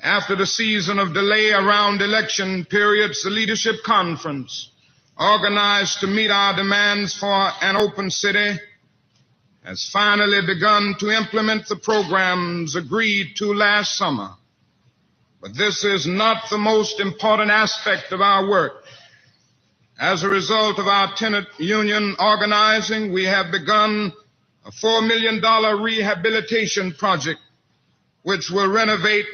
After the season of delay around election periods, the leadership conference organized to meet our demands for an open city has finally begun to implement the programs agreed to last summer. But this is not the most important aspect of our work. As a result of our tenant union organizing, we have begun a $4 million rehabilitation project which will renovate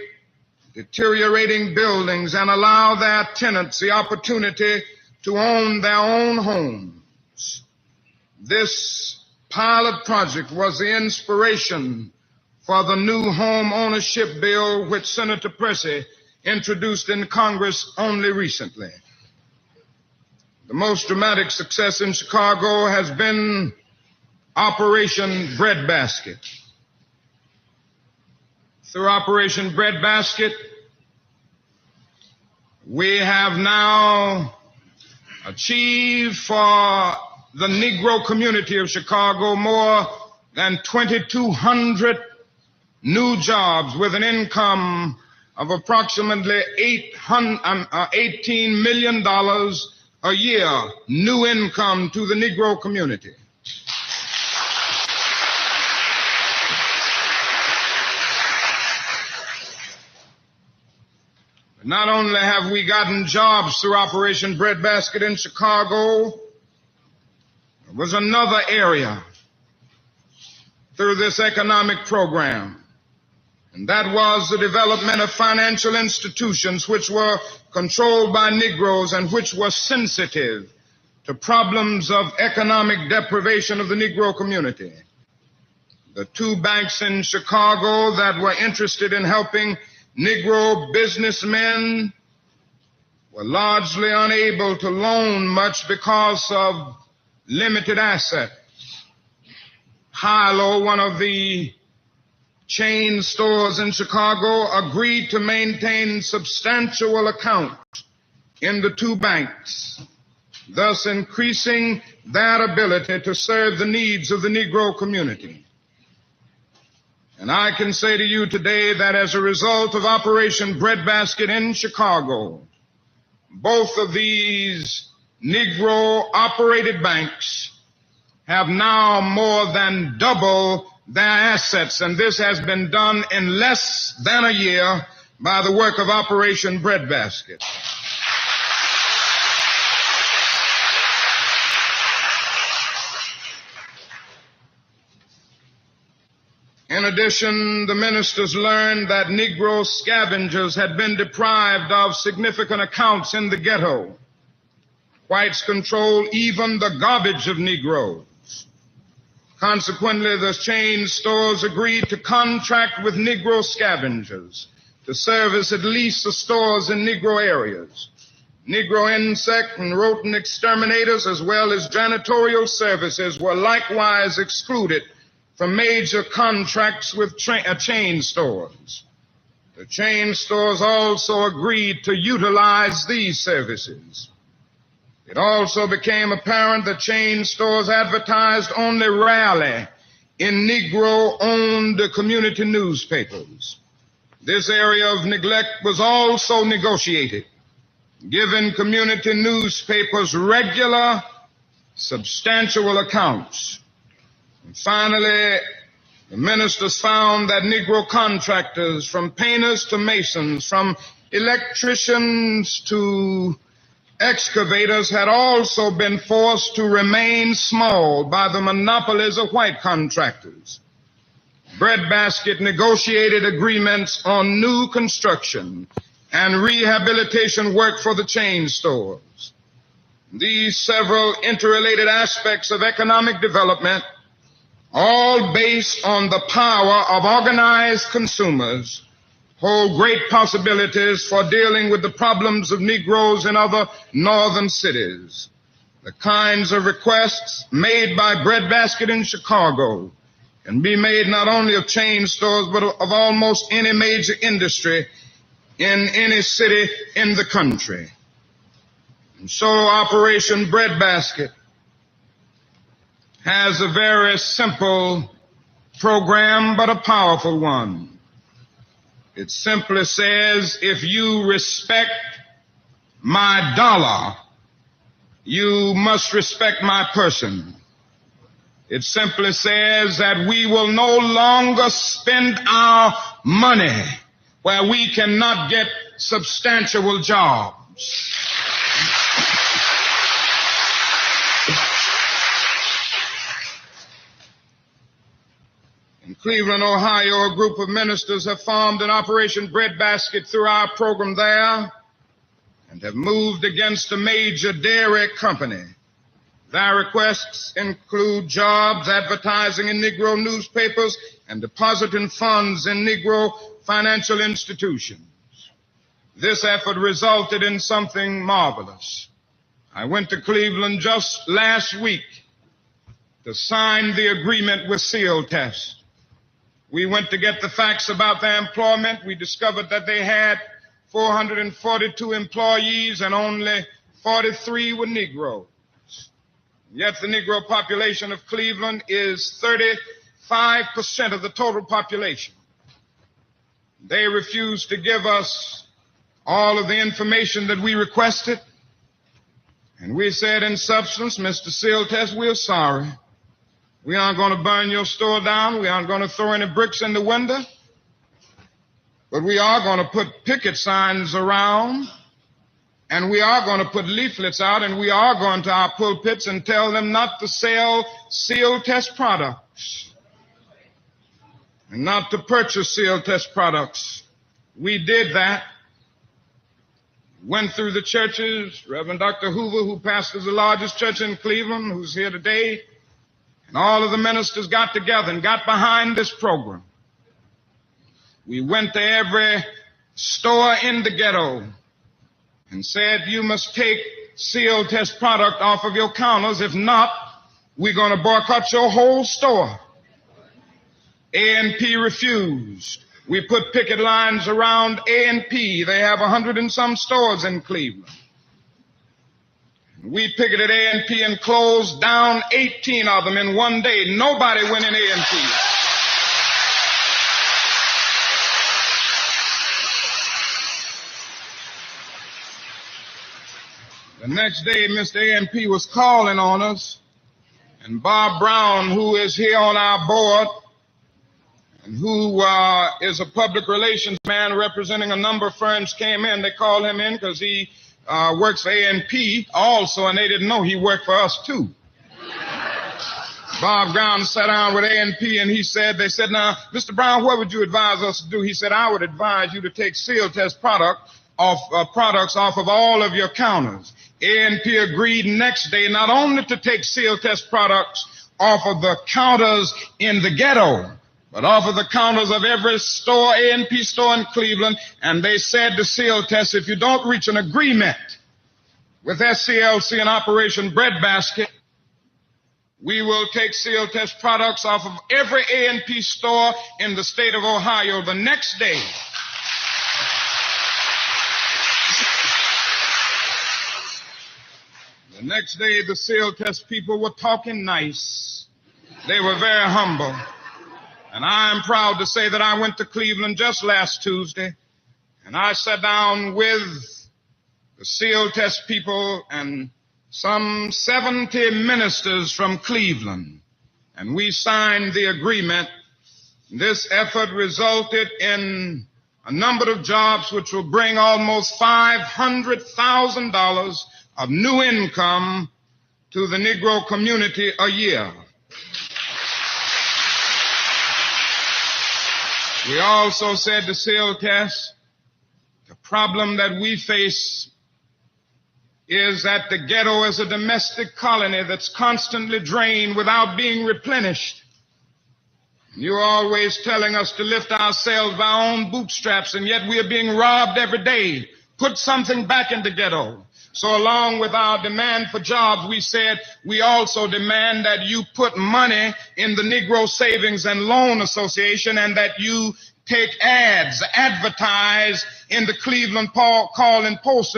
deteriorating buildings and allow their tenants the opportunity to own their own homes. This pilot project was the inspiration for the new home ownership bill which Senator Percy introduced in Congress only recently. The most dramatic success in Chicago has been Operation Breadbasket. Through Operation Breadbasket, we have now achieved for the Negro community of Chicago more than 2,200 new jobs with an income of approximately $18 million a year, new income to the Negro community. Not only have we gotten jobs through Operation Breadbasket in Chicago, there was another area through this economic program, and that was the development of financial institutions which were controlled by Negroes and which were sensitive to problems of economic deprivation of the Negro community. The two banks in Chicago that were interested in helping Negro businessmen were largely unable to loan much because of limited assets. Hilo, one of the chain stores in Chicago, agreed to maintain substantial accounts in the two banks, thus increasing their ability to serve the needs of the Negro community. And I can say to you today that as a result of Operation Breadbasket in Chicago, both of these Negro-operated banks have now more than double their assets, and this has been done in less than a year by the work of Operation Breadbasket. In addition, the ministers learned that Negro scavengers had been deprived of significant accounts in the ghetto. Whites control even the garbage of Negroes. Consequently, the chain stores agreed to contract with Negro scavengers to service at least the stores in Negro areas. Negro insect and rodent exterminators as well as janitorial services were likewise excluded from major contracts with chain stores. The chain stores also agreed to utilize these services. It also became apparent that chain stores advertised only rarely in Negro-owned community newspapers. This area of neglect was also negotiated, giving community newspapers regular, substantial accounts. And finally, the ministers found that Negro contractors, from painters to masons, from electricians to excavators, had also been forced to remain small by the monopolies of white contractors. Breadbasket negotiated agreements on new construction and rehabilitation work for the chain stores. These several interrelated aspects of economic development, all based on the power of organized consumers, hold great possibilities for dealing with the problems of Negroes in other northern cities. The kinds of requests made by Breadbasket in Chicago can be made not only of chain stores, but of almost any major industry in any city in the country. And so Operation Breadbasket has a very simple program, but a powerful one. It simply says, if you respect my dollar, you must respect my person. It simply says that we will no longer spend our money where we cannot get substantial jobs. In Cleveland, Ohio, a group of ministers have formed an Operation Breadbasket through our program there and have moved against a major dairy company. Their requests include jobs, advertising in Negro newspapers, and depositing funds in Negro financial institutions. This effort resulted in something marvelous. I went to Cleveland just last week to sign the agreement with Seal Test. We went to get the facts about their employment. We discovered that they had 442 employees and only 43 were Negroes. Yet the Negro population of Cleveland is 35% of the total population. They refused to give us all of the information that we requested. And we said in substance, Mr. Seal Test, we're sorry. We aren't going to burn your store down. We aren't going to throw any bricks in the window. But we are going to put picket signs around, and we are going to put leaflets out, and we are going to our pulpits and tell them not to sell Seal Test products and not to purchase Seal Test products. We did that. Went through the churches. Reverend Dr. Hoover, who pastors the largest church in Cleveland, who's here today, and all of the ministers got together and got behind this program. We went to every store in the ghetto and said, you must take Seal Test product off of your counters. If not, we're going to boycott your whole store. A&P refused. We put picket lines around A&P. They have 100 and some stores in Cleveland. We picketed A&P and closed down 18 of them in one day. Nobody went in A&P. The next day, Mr. A&P was calling on us, and Bob Brown, who is here on our board, and who is a public relations man representing a number of firms, came in. They called him in because he works for A&P also, and they didn't know he worked for us too. Bob Brown sat down with A&P, and they said, now, Mr. Brown, what would you advise us to do? He said, I would advise you to take Seal Test products off of all of your counters. A&P agreed next day not only to take Seal Test products off of the counters in the ghetto, but off of the counters of every store, A&P store in Cleveland, and they said to Seal Test, if you don't reach an agreement with SCLC and Operation Breadbasket, we will take Seal Test products off of every A&P store in the state of Ohio the next day. The next day, the Seal Test people were talking nice. They were very humble. And I am proud to say that I went to Cleveland just last Tuesday, and I sat down with the Seal Test people and some 70 ministers from Cleveland, and we signed the agreement. This effort resulted in a number of jobs which will bring almost $500,000 of new income to the Negro community a year. We also said to Seal Test, the problem that we face is that the ghetto is a domestic colony that's constantly drained without being replenished. You're always telling us to lift ourselves by our own bootstraps, and yet we are being robbed every day. Put something back in the ghetto. So along with our demand for jobs, we said we also demand that you put money in the Negro Savings and Loan Association and that you take ads, advertise in the Cleveland Call and Post